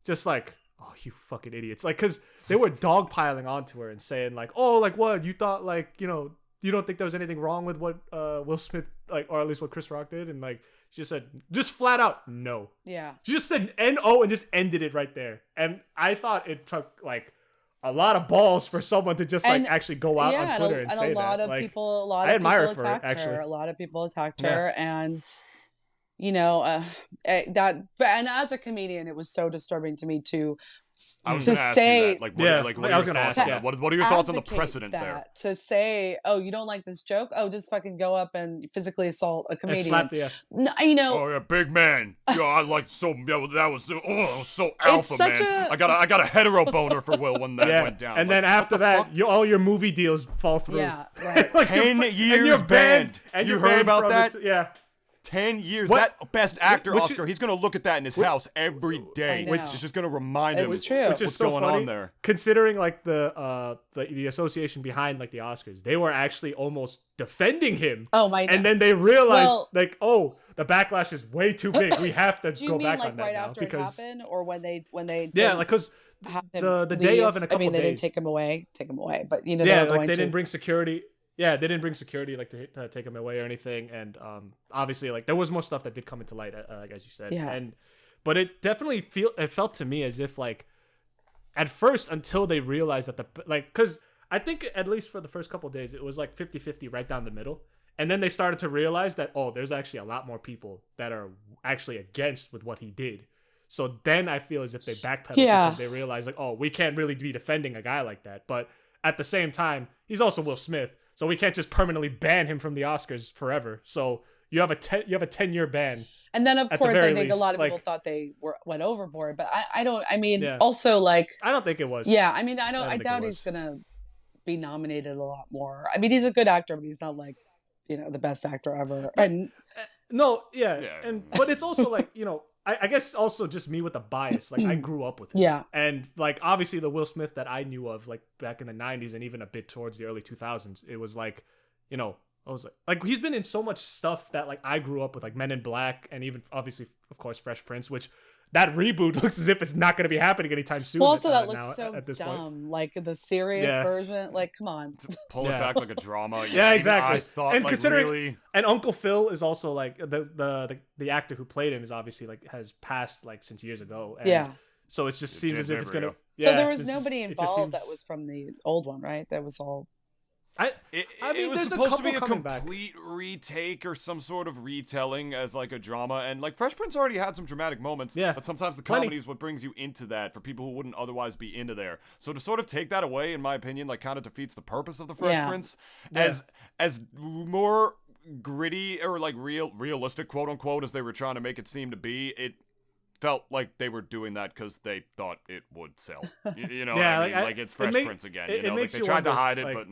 just like, oh, you fucking idiots. Like, because they were dogpiling onto her and saying like, oh, like what? You thought like, you don't think there was anything wrong with what Will Smith, like, or at least what Chris Rock did? And like, she just said, just flat out, no. Yeah. She just said N-O and just ended it right there. And I thought it took like a lot of balls for someone to just like actually go out on Twitter and say that. A lot of people attacked her. A lot of people attacked her. And and as a comedian, it was so disturbing to me to say, what are your thoughts on the precedent there? To say, oh, you don't like this joke? Oh, just fucking go up and physically assault a comedian. Oh yeah, big man. Yo, I like that was so alpha, man. I got a hetero boner for Will when that went down. And then after that, all your movie deals fall through. Yeah, right. like 10 years banned. And you heard about that? 10 years. That Best Actor Oscar, he's going to look at that in his house every day. Which is just going to remind him which is what's so going funny, on there. Considering like the association behind like the Oscars, they were actually almost defending him. Oh my God. And then they realized the backlash is way too big. We have to go back on that right now. After it happened, or when they because the day of in a couple days. They didn't take him away, but they didn't bring security. Yeah, they didn't bring security like to take him away or anything, and obviously like there was more stuff that did come into light, as you said. Yeah. But it definitely felt to me as if like at first, until they realized that because I think at least for the first couple of days it was like 50-50 right down the middle, and then they started to realize that there's actually a lot more people that are actually against with what he did. So then I feel as if they backpedaled because they realized like, oh, we can't really be defending a guy like that, but at the same time he's also Will Smith. So we can't just permanently ban him from the Oscars forever. So you have a 10-year ban. And then of course I think a lot of people thought they went overboard, but also like I don't think it was. Yeah, I mean I doubt he's gonna be nominated a lot more. I mean he's a good actor, but he's not like the best actor ever. And but it's also like I guess also just me with the bias. Like I grew up with him. Yeah. And like obviously the Will Smith that I knew of like back in the 90s and even a bit towards the early 2000s, it was like, I was like he's been in so much stuff that like I grew up with, like Men in Black and even obviously of course Fresh Prince, which that reboot looks as if it's not going to be happening anytime soon. Well, also that looks now, so at this dumb. Point. Like the serious version. Like, come on. Pull it back like a drama. Yeah, exactly. I thought, and like, considering, really... and Uncle Phil is also like the actor who played him is obviously like has passed like since years ago. And so it just seems as if it's gonna. So there was nobody involved that was from the old one, right? That was all. I mean, it was supposed to be a complete retake or some sort of retelling as like a drama, and like Fresh Prince already had some dramatic moments. Yeah, but sometimes the comedy is what brings you into that for people who wouldn't otherwise be into there. So to sort of take that away, in my opinion, like kind of defeats the purpose of the Fresh Prince. As more gritty or like realistic, quote unquote, as they were trying to make it seem to be, it felt like they were doing that because they thought it would sell. You know, yeah, I mean, like it's Fresh Prince again. You know, like they tried to hide it, but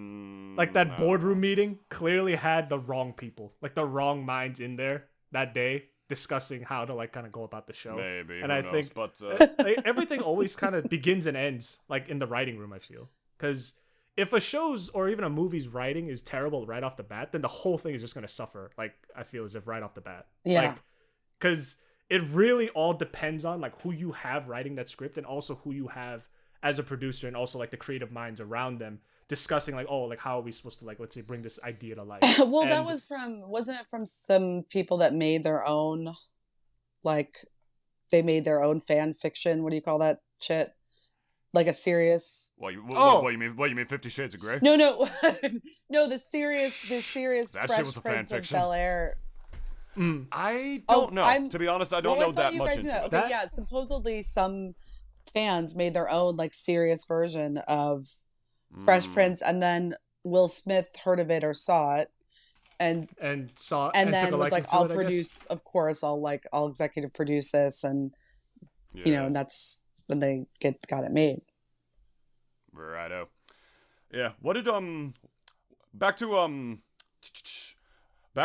like that boardroom meeting clearly had the wrong people, like the wrong minds in there that day discussing how to like kind of go about the show. Maybe, and I think, but like, everything always kind of begins and ends like in the writing room. I feel because if a show's or even a movie's writing is terrible right off the bat, then the whole thing is just going to suffer. Like I feel as if right off the bat, like because. It really all depends on like who you have writing that script and also who you have as a producer and also like the creative minds around them discussing like, oh, like how are we supposed to like, let's say bring this idea to life. Well, that was wasn't it from some people that made their own, like they made their own fan fiction. What do you call that shit? Like a serious. What you mean 50 Shades of Grey? No, no, the serious that Fresh shit was a Prince fan of fiction. Bel-Air. I don't know. To be honest, I don't know that much. Okay, yeah. Supposedly, some fans made their own like serious version of Fresh Prince, and then Will Smith heard of it or saw it, and then was like, "I'll produce. Of course, I'll executive produce this," and you know, and that's when they got it made. Righto. Yeah. What did back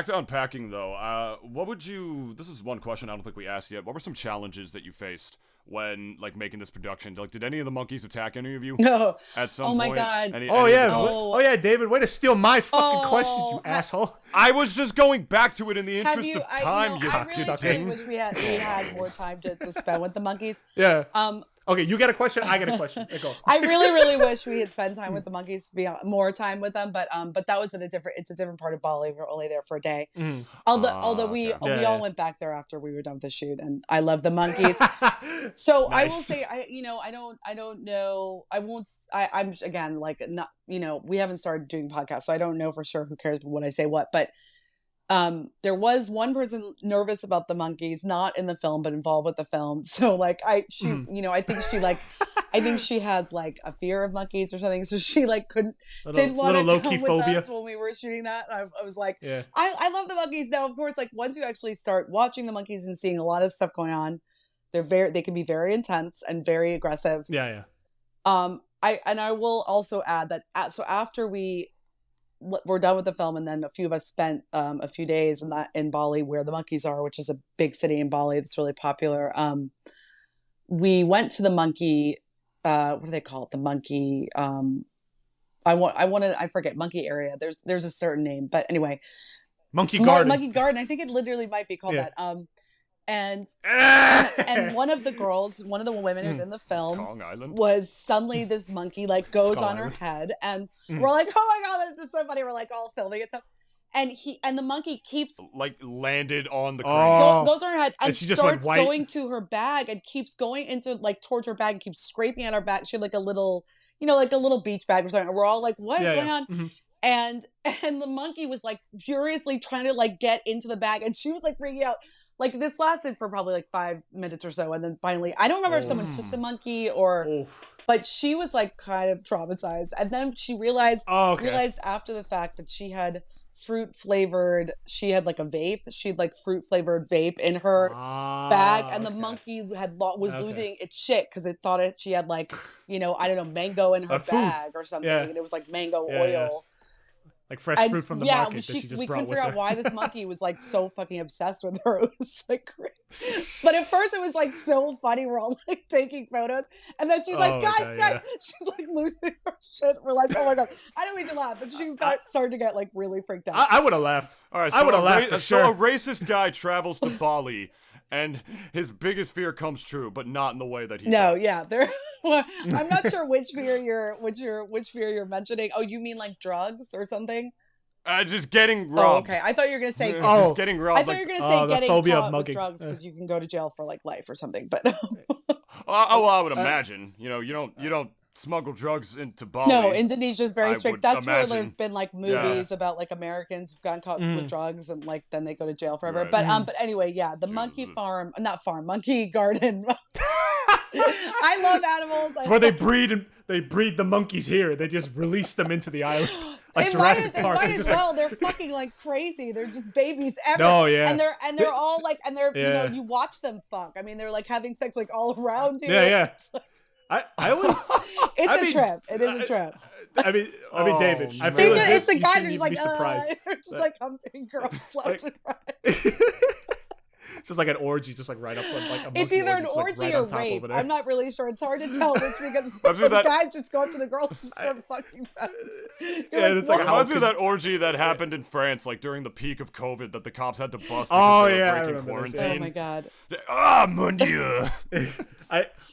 to Unpacking, though, what would you... This is one question I don't think we asked yet. What were some challenges that you faced when, like, making this production? Like, did any of the monkeys attack any of you? No. At some point? Oh, my God. Oh, yeah, David, way to steal my fucking questions, you asshole. I was just going back to it in the interest of time, I really wish we had more time to spend with the monkeys. Yeah. Okay, you get a question, I get a question. Go. I really wish we had spent time with the monkeys, to be more time with them, but that was it's a different part of Bali. We were only there for a day. Mm. Although we all went back there after we were done with the shoot, and I love the monkeys. So nice. I will say, I don't know. I'm again like not, we haven't started doing podcasts, so I don't know for sure who cares when I say what, but. There was one person nervous about the monkeys, not in the film, but involved with the film. So like I think she has like a fear of monkeys or something. So she like didn't want to come with us when we were shooting that. I was like, yeah. I love the monkeys. Now, of course, like once you actually start watching the monkeys and seeing a lot of stuff going on, they can be very intense and very aggressive. Yeah. I will also add that so after we're done with the film, and then a few of us spent a few days in Bali, where the monkeys are, which is a big city in Bali that's really popular. We went to the monkey. What do they call it? The monkey. I forget monkey area. There's a certain name, but anyway, Monkey Garden. Monkey Garden. I think it literally might be called that. And one of the women who's in the film was suddenly this monkey like goes on her head, and we're like, oh my God, this is so funny. We're like all filming it stuff, and the monkey keeps like landed on the crane. Goes on her head and she starts going to her bag and keeps going into like towards her bag and keeps scraping at her back. She had like a little beach bag or something. And we're all like, what is going on? Mm-hmm. And the monkey was like furiously trying to like get into the bag, and she was like freaking out. Like this lasted for probably like 5 minutes or so, and then finally, I don't remember if someone took the monkey but she was like kind of traumatized, and then she realized after the fact that she had she had like a vape, she'd like fruit flavored vape in her bag, and the monkey was losing its shit because it thought she had like I don't know, mango in her bag or something, and it was like mango oil. Like fresh fruit from the market that she just brought with her. We couldn't figure out why this monkey was like so fucking obsessed with her. It was like great. But at first it was like so funny. We're all like taking photos, and then she's like, guys, she's like losing her shit. We're like, oh my God. I don't mean to laugh, but she started to get like really freaked out. I would have laughed. All right, I would have laughed for sure. So a racist guy travels to Bali and his biggest fear comes true, but not in the way that he. No, thought. yeah, I'm not sure which fear you're mentioning. Oh, you mean like drugs or something? Just getting robbed. Oh, okay. I thought you were gonna say. Just getting robbed. I thought you were gonna say getting phobia of caught with mugging. drugs because you can go to jail for like life or something. But well, I would imagine. You don't smuggle drugs into Bali. No, Indonesia's very strict. That's where imagine. there's been like movies about like Americans who've gotten caught with drugs and like then they go to jail forever. Right. But anyway, yeah, the monkey garden. I love animals. It's where they breed the monkeys here. They just release them into the island. Like Jurassic Park. Might as well. They're fucking like crazy. They're just babies ever. Oh yeah. And they're all like, you watch them fuck. I mean, they're like having sex like all around you. Yeah. I always. It's a trip. It is a trip. I mean, David. I They feel just, as it's if the you guys shouldn't are just even like, be surprised. they're just like humping girls left and right. It's just like an orgy, just like right up on like a monkey It's either an orgy, orgy right or on top rape. over there. I'm not really sure. It's hard to tell which because the guys just go up to the girls and start fucking them. It's like reminds me of that orgy that happened in France, like during the peak of COVID, that the cops had to bust because they were breaking quarantine. Oh my god. Mon Dieu.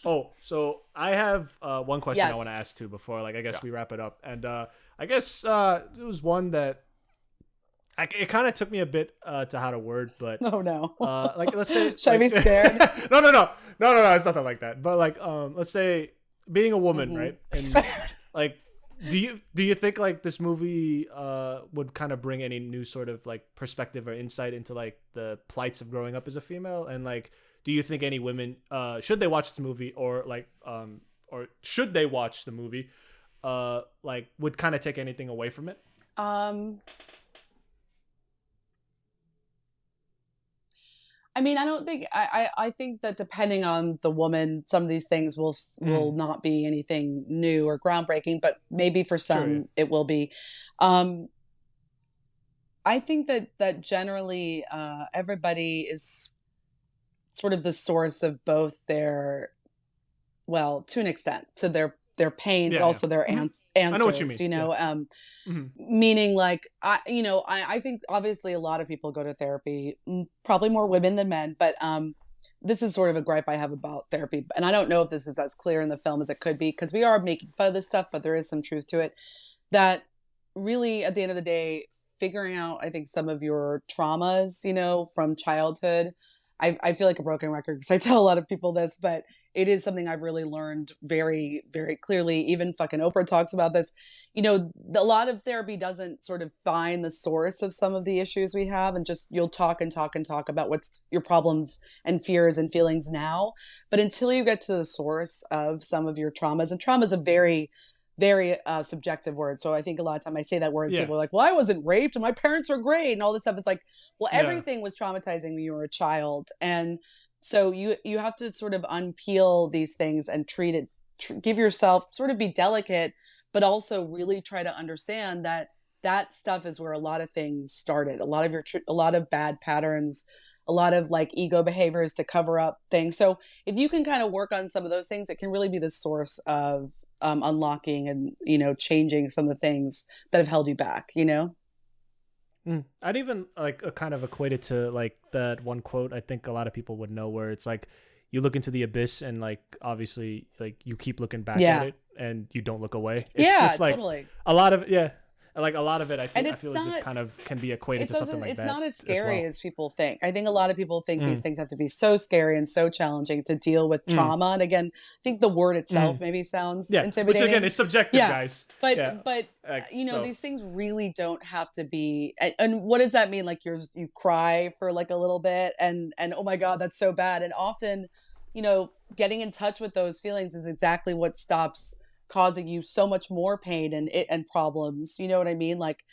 So I have one question I want to ask too before, like I guess we wrap it up, and I guess it was one that. It kind of took me a bit to how to word, but oh no, like let's say, should I be scared? No, it's nothing like that. But like, let's say being a woman, right? And like, do you think like this movie would kind of bring any new sort of like perspective or insight into like the plights of growing up as a female? And like, do you think any women should they watch this movie or like or should they watch the movie like would kind of take anything away from it? I mean, I don't think I think that depending on the woman, some of these things will not be anything new or groundbreaking, but maybe for some it will be. I think that generally everybody is sort of the source of both their, well, to an extent, to their pain, but also their answers. I know what you mean. Meaning like I think obviously a lot of people go to therapy, probably more women than men, but this is sort of a gripe I have about therapy, and I don't know if this is as clear in the film as it could be because we are making fun of this stuff, but there is some truth to it. That really, at the end of the day, figuring out, I think, some of your traumas, from childhood. I feel like a broken record because I tell a lot of people this, but it is something I've really learned very, very clearly. Even fucking Oprah talks about this. A lot of therapy doesn't sort of find the source of some of the issues we have, and just you'll talk and talk and talk about what's your problems and fears and feelings now. But until you get to the source of some of your traumas, and trauma is a very subjective word. So I think a lot of time I say that word, people are like, well, I wasn't raped and my parents were great and all this stuff. It's like, well, everything was traumatizing when you were a child. And so you have to sort of unpeel these things and treat it, give yourself, sort of be delicate, but also really try to understand that stuff is where a lot of things started. A lot of bad patterns, a lot of like ego behaviors to cover up things. So if you can kind of work on some of those things, it can really be the source of unlocking and, changing some of the things that have held you back, I'd even like kind of equate it to like that one quote I think a lot of people would know where it's like you look into the abyss and like obviously like you keep looking back at it and you don't look away. It's just like totally. A lot of like a lot of it, I think I feel as if kind of can be equated to something like that. It's not as scary as people think. I think a lot of people think these things have to be so scary and so challenging to deal with trauma. And again, I think the word itself maybe sounds intimidating. Which again, it's subjective, guys. But these things really don't have to be. And what does that mean? Like you cry for like a little bit, and oh my God, that's so bad. And often, getting in touch with those feelings is exactly what stops causing you so much more pain and problems. You know what I mean? Like,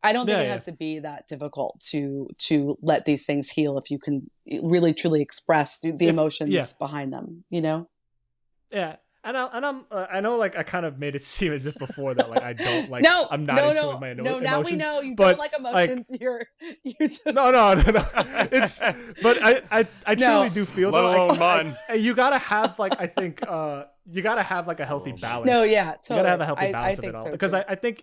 I don't think it has to be that difficult to let these things heal if you can really truly express the emotions behind them. Yeah, and I know like I kind of made it seem as if before that like I don't like I'm not into my emotions. No, now we know you don't like emotions. Like, you just no. It's but I truly do feel let alone mine. You gotta have like I think you gotta have like a healthy balance. No, yeah, totally. You gotta have a healthy balance of it all so because too. I think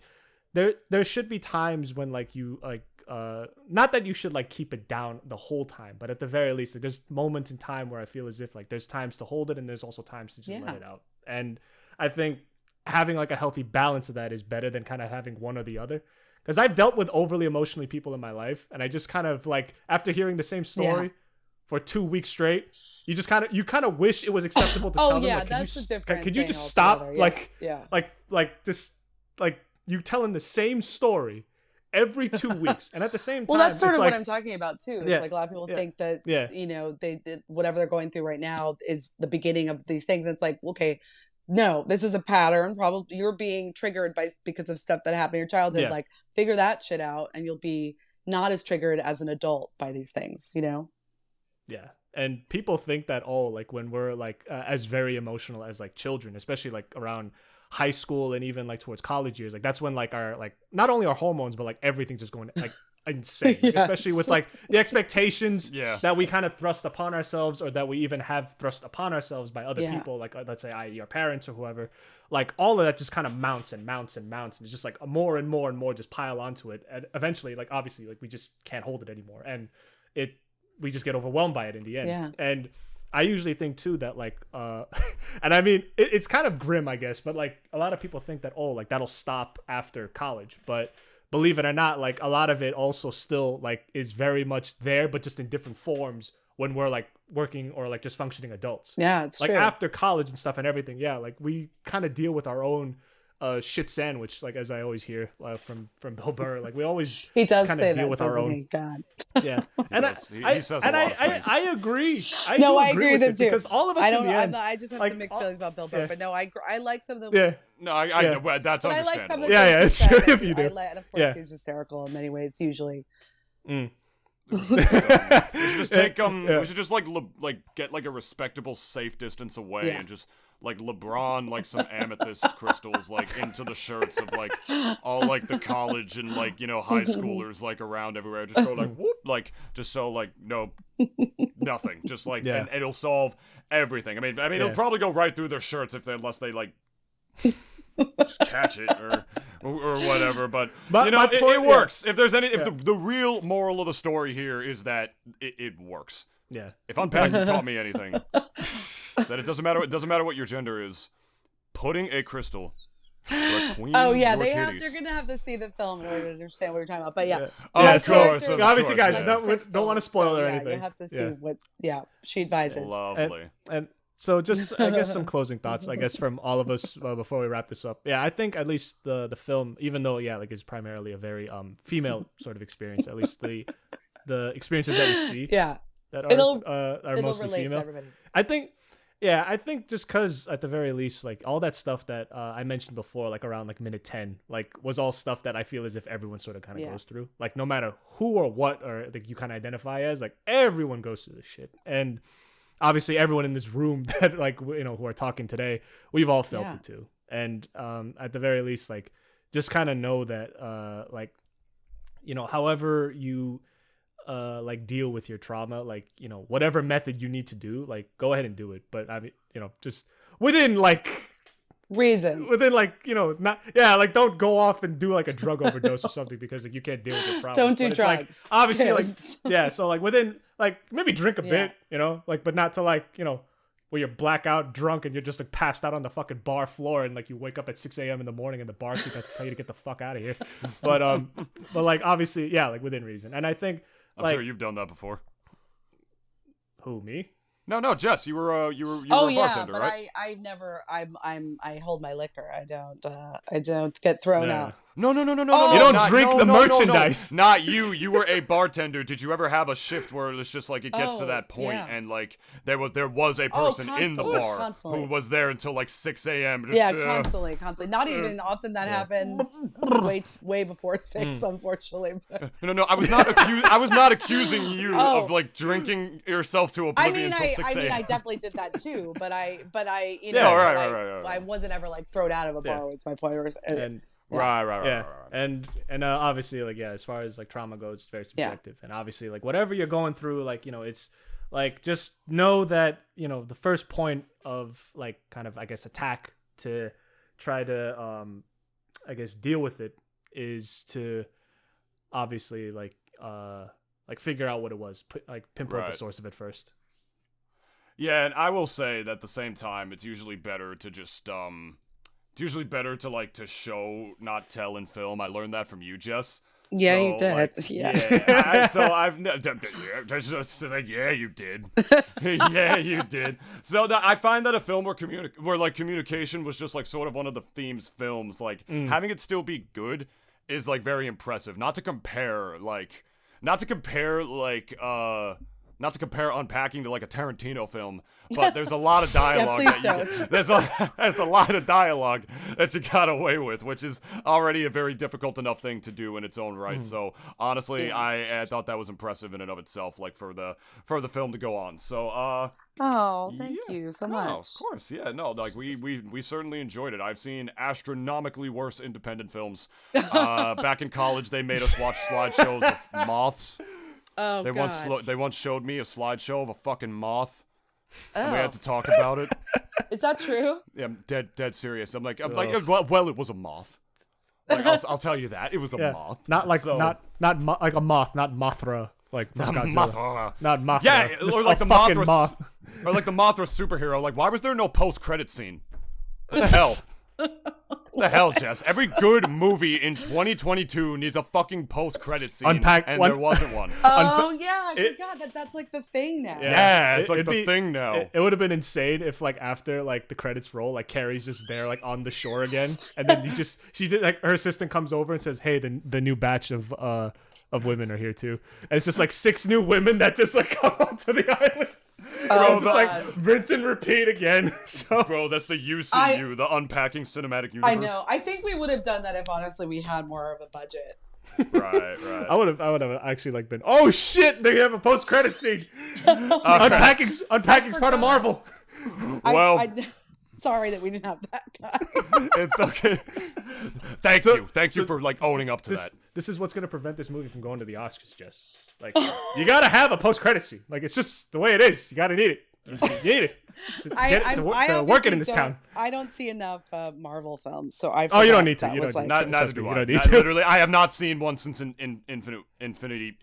there should be times when like you like not that you should like keep it down the whole time, but at the very least, like, there's moments in time where I feel as if like there's times to hold it and there's also times to just let it out. And I think having like a healthy balance of that is better than kind of having one or the other. Because I've dealt with overly emotionally people in my life, and I just kind of like, after hearing the same story for 2 weeks straight, you kind of wish it was acceptable to tell them. Like, that's a different. Could you just stop? Yeah. Like you telling the same story every 2 weeks, and at the same time, well, that's sort of like, what I'm talking about too. It's like a lot of people think that you know they whatever they're going through right now is the beginning of these things. It's like, okay, no, this is a pattern. Probably you're being triggered because of stuff that happened in your childhood. Like, figure that shit out, and you'll be not as triggered as an adult by these things. You know? Yeah. And people think that, like when we're like as very emotional as like children, especially like around high school and even like towards college years, like that's when like our like not only our hormones but like everything's just going like insane. Like, especially with like the expectations that we kind of thrust upon ourselves, or that we even have thrust upon ourselves by other people, like let's say i.e. our parents or whoever. Like all of that just kind of mounts and mounts and mounts, and it's just like more and more and more just pile onto it, and eventually like obviously like we just can't hold it anymore, and we just get overwhelmed by it in the end. And I usually think too that like and I mean it's kind of grim, I guess, but like a lot of people think that like that'll stop after college, but believe it or not, like a lot of it also still like is very much there, but just in different forms when we're like working or like just functioning adults. It's like true. After college and stuff and everything, like we kind of deal with our own shit sandwich, like as I always hear from Bill Burr. Like we always he does kind say of deal that, with our own. God. Yeah, and he says a lot of things. I agree. I agree with him too. Because all of us, I just have like, some mixed feelings about Bill Burr, but no, I like some of the. Yeah. No, I that's but understandable. I like some of the it's true if you do. And of course, he's hysterical in many ways. Usually. We should just take we should just like get like a respectable safe distance away and just like LeBron like some amethyst crystals like into the shirts of like all like the college and like, you know, high schoolers like around everywhere. Just go like whoop, like just so like no nothing, just like and it'll solve everything. I mean it'll probably go right through their shirts unless they like just catch it or whatever, but you know, it works. If there's any, if the real moral of the story here is that it works. Yeah. If Unpacking taught me anything, that it doesn't matter what your gender is, putting a crystal between your titties. They're gonna have to see the film in order to understand what you're talking about. But of course. Obviously, guys, don't want to spoil or anything. You have to see what she advises. Lovely. And so just, I guess, some closing thoughts, I guess, from all of us before we wrap this up. Yeah, I think at least the film, even though, like, it's primarily a very female sort of experience, at least the experiences that we see that are mostly female. I think just because at the very least, like, all that stuff that I mentioned before, like, around, like, minute 10, like, was all stuff that I feel as if everyone sort of kind of goes through. Like, no matter who or what or like, you kind of identify as, like, everyone goes through this shit. And obviously everyone in this room that like, you know, who are talking today, we've all felt it too. And at the very least, like, just kind of know that like, you know, however you like deal with your trauma, like, you know, whatever method you need to do, like, go ahead and do it. But I mean, you know, just within like reason, within like, you know, not like, don't go off and do like a drug overdose or something because like you can't deal with your problem. Don't do drugs. Like, obviously, like, so like within like maybe drink a bit, you know, like, but not to like, you know, where you're blackout drunk and you're just like passed out on the fucking bar floor and like you wake up at 6 a.m. in the morning and the barkeep has to tell you to get the fuck out of here. But like obviously, like, within reason. And I think I'm sure you've done that before. Who, me? No, Jess, you were a bartender, but right? I hold my liquor. I don't get thrown out. No. You don't drink the merchandise. No. Not you. You were a bartender. Did you ever have a shift where it's just like it gets to that point and like there was a person in the bar who was there until like 6 a.m. Constantly. Not even often that happened way before 6, unfortunately. No. I was not accusing you of like drinking yourself to oblivion until 6 a.m. I mean, I definitely did that too, but I you know, right. I wasn't ever like thrown out of a bar. Was my point. Right. And obviously, like, as far as like trauma goes, it's very subjective. And obviously, like, whatever you're going through, like, you know, it's like, just know that, you know, the first point of like kind of, I guess, attack to try to I guess deal with it is to obviously, like, figure out what it was, pinpoint Right. the source of it first. Yeah, and I will say that at the same time, it's usually better to just it's usually better to like to show, not tell in film. I learned that from you, Jess. Yeah, So, you did. Like, Yeah. so I've yeah, you did. Yeah, you did. So I find that a film where like communication was just like sort of one of the themes films, like having it still be good is like very impressive. Not to compare Unpacking to like a Tarantino film, but there's a lot of dialogue. There's a lot of dialogue that you got away with, which is already a very difficult enough thing to do in its own right. So honestly, I thought that was impressive in and of itself, like for the film to go on. So Thank you so much. No, of course, yeah, no, like we certainly enjoyed it. I've seen astronomically worse independent films. Back in college, they made us watch slideshows of moths. Oh, They once showed me a slideshow of a fucking moth. Oh. And we had to talk about it. Is that true? Yeah, I'm dead serious. I'm like, well, it was a moth. Like, I'll tell you that it was a moth. Not like like a moth, not Mothra, like from Godzilla. Mothra. Not Mothra. Yeah, Just or like a the fucking Mothra, or like the Mothra superhero. Like, why was there no post-credit scene? What the hell? The hell, Jess? Every good movie in 2022 needs a fucking post-credit scene, there wasn't one. Oh yeah, I forgot that's like the thing now. Yeah, it's like the thing now. It would have been insane if like after like the credits roll, like Carrie's just there like on the shore again, and then her assistant comes over and says, "Hey, the new batch of women are here too," and it's just like 6 new women that just like come onto the island. Bro, like rinse and repeat again. So, bro, that's the UCU, the Unpacking Cinematic Universe. I know. I think we would have done that if honestly we had more of a budget. Right. I would have actually like been. Oh shit! They have a post-credit scene. Unpacking's part of Marvel. Well, sorry that we didn't have that guy. It's okay. Thank you for like owning up to that. This is what's gonna prevent this movie from going to the Oscars, Jess. Like, you gotta have a post-credit scene. Like, it's just the way it is. You gotta need it. You need it. To working in this town. I don't see enough Marvel films, so I. Oh, you don't need to. You don't need to. Neither do I. Literally, I have not seen one since Infinity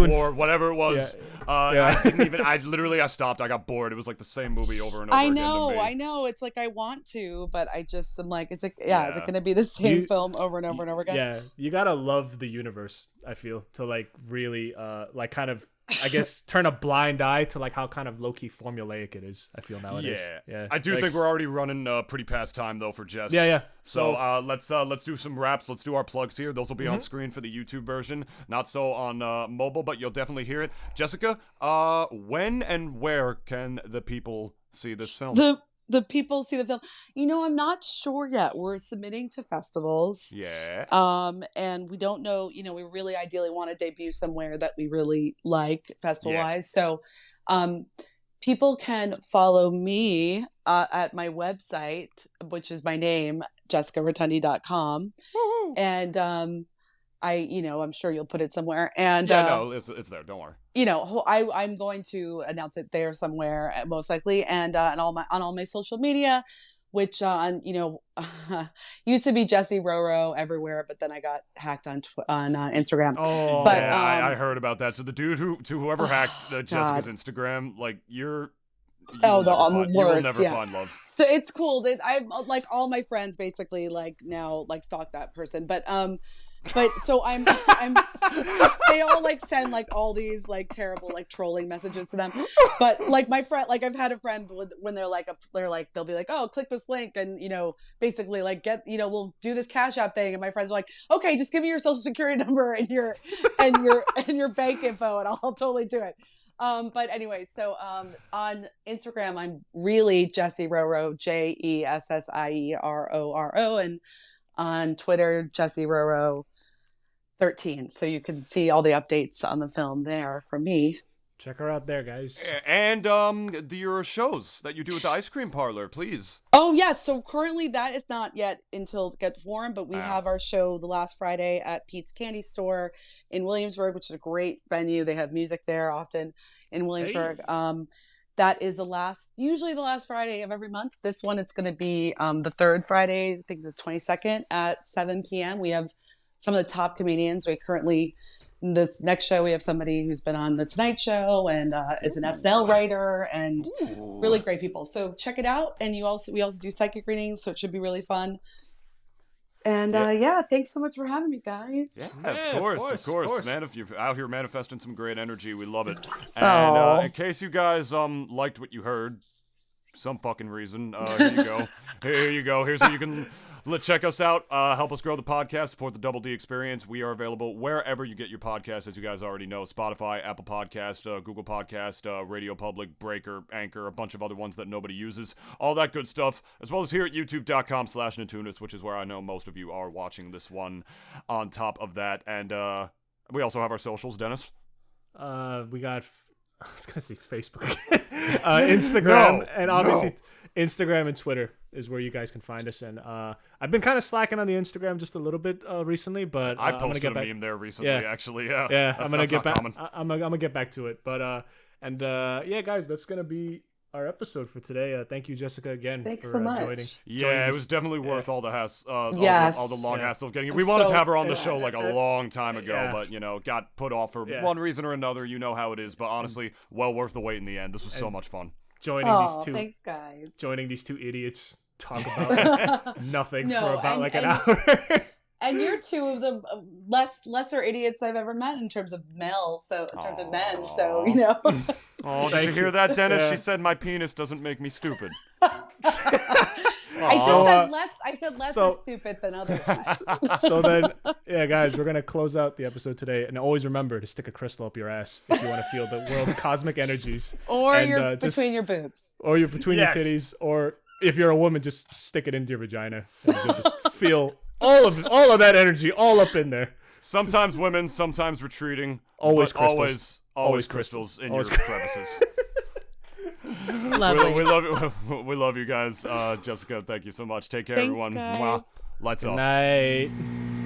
War, whatever it was. I didn't even. I stopped. I got bored. It was like the same movie over and over again. I know. It's like I want to, but I just am like, it's like, is it gonna be the same film over and over and over again? Yeah, you gotta love the universe. I feel to like really like kind of. I guess turn a blind eye to like how kind of low-key formulaic it is. I feel nowadays. Yeah. I do think we're already running pretty past time though for Jess. Yeah. So let's do some wraps. Let's do our plugs here. Those will be on screen for the YouTube version, not so on mobile, but you'll definitely hear it. Jessica, when and where can the people see this film? The people see the film. I'm not sure yet. We're submitting to festivals. Yeah. And we don't know, we really ideally want to debut somewhere that we really like festival-wise. So, people can follow me at my website, which is my name, jessicarotondi.com. Woo-hoo. And I'm sure you'll put it somewhere. And no, it's there. Don't worry. I'm going to announce it there somewhere, most likely, and on all my social media, which used to be Jessie Roro everywhere, but then I got hacked on Instagram. Oh, but, yeah, I heard about that. So the dude whoever hacked Jessica's Instagram, like you will never find love. So it's cool that I'm like all my friends basically like now like stalk that person, but so I'm they all like send like all these like terrible like trolling messages to them, but like my friend, like I've had a friend when they'll be like, oh, click this link and basically like get we'll do this Cash App thing, and my friends are like, okay, just give me your social security number and your bank info and I'll totally do it. But anyway, so on Instagram I'm really Jessie Roro, JESSIERORO, and on Twitter Jessie Roro 13, so you can see all the updates on the film there from me. Check her out there, guys. And your shows that you do at the ice cream parlor, please. Oh yes, so currently that is not yet until it gets warm, but we have our show the last Friday at Pete's Candy Store in Williamsburg, which is a great venue. They have music there often in Williamsburg. Hey. That is usually the last Friday of every month. This one, it's going to be the third Friday, I think the 22nd at 7 p.m. We have some of the top comedians. We currently, this next show, we have somebody who's been on The Tonight Show and is an SNL writer, and really great people. So check it out. And we also do psychic readings, so it should be really fun. And thanks so much for having me, guys. Yeah, of course, man. If you're out here manifesting some great energy, we love it. And in case you guys liked what you heard, some fucking reason, here you go. Here's where you can check us out. Help us grow the podcast. Support the Double D Experience. We are available wherever you get your podcasts, as you guys already know. Spotify, Apple Podcast, Google Podcast, Radio Public, Breaker, Anchor, a bunch of other ones that nobody uses. All that good stuff, as well as here at youtube.com/Nintoonist, which is where I know most of you are watching this one on top of that. And we also have our socials, Dennis. We got, I was going to say Facebook again. Instagram, and obviously Instagram and Twitter is where you guys can find us. And I've been kind of slacking on the Instagram just a little bit recently, but I I'm gonna posted get a back. meme there recently, actually. Yeah, yeah, I'm gonna get back. Common. I'm gonna get back to it. But guys, that's gonna be our episode for today. Thank you, Jessica, again. Thanks for so much. joining. Yeah, it was definitely worth all the hassle, all the long hassle of getting here. We I'm wanted so- to have her on the show like a long time ago, Yeah. but got put off for one reason or another. You know how it is. But honestly, well worth the wait in the end. This was so much fun. Thanks, guys. Joining these two idiots talk about nothing for about an hour. And you're two of the lesser idiots I've ever met in terms of men. So Oh, did you hear that, Dennis? Yeah. She said my penis doesn't make me stupid. I said less stupid than others. So then, guys, we're gonna close out the episode today, and always remember to stick a crystal up your ass if you want to feel the world's cosmic energies, or between your boobs, or you're between your titties, or if you're a woman, just stick it into your vagina, and you'll just feel all of that energy all up in there. Sometimes women, sometimes retreating. Always crystals. Always crystals in your crevices. Lovely. We love you guys. Jessica, thank you so much. Take care, Thanks, everyone. guys. Mwah. Lights off. Good night.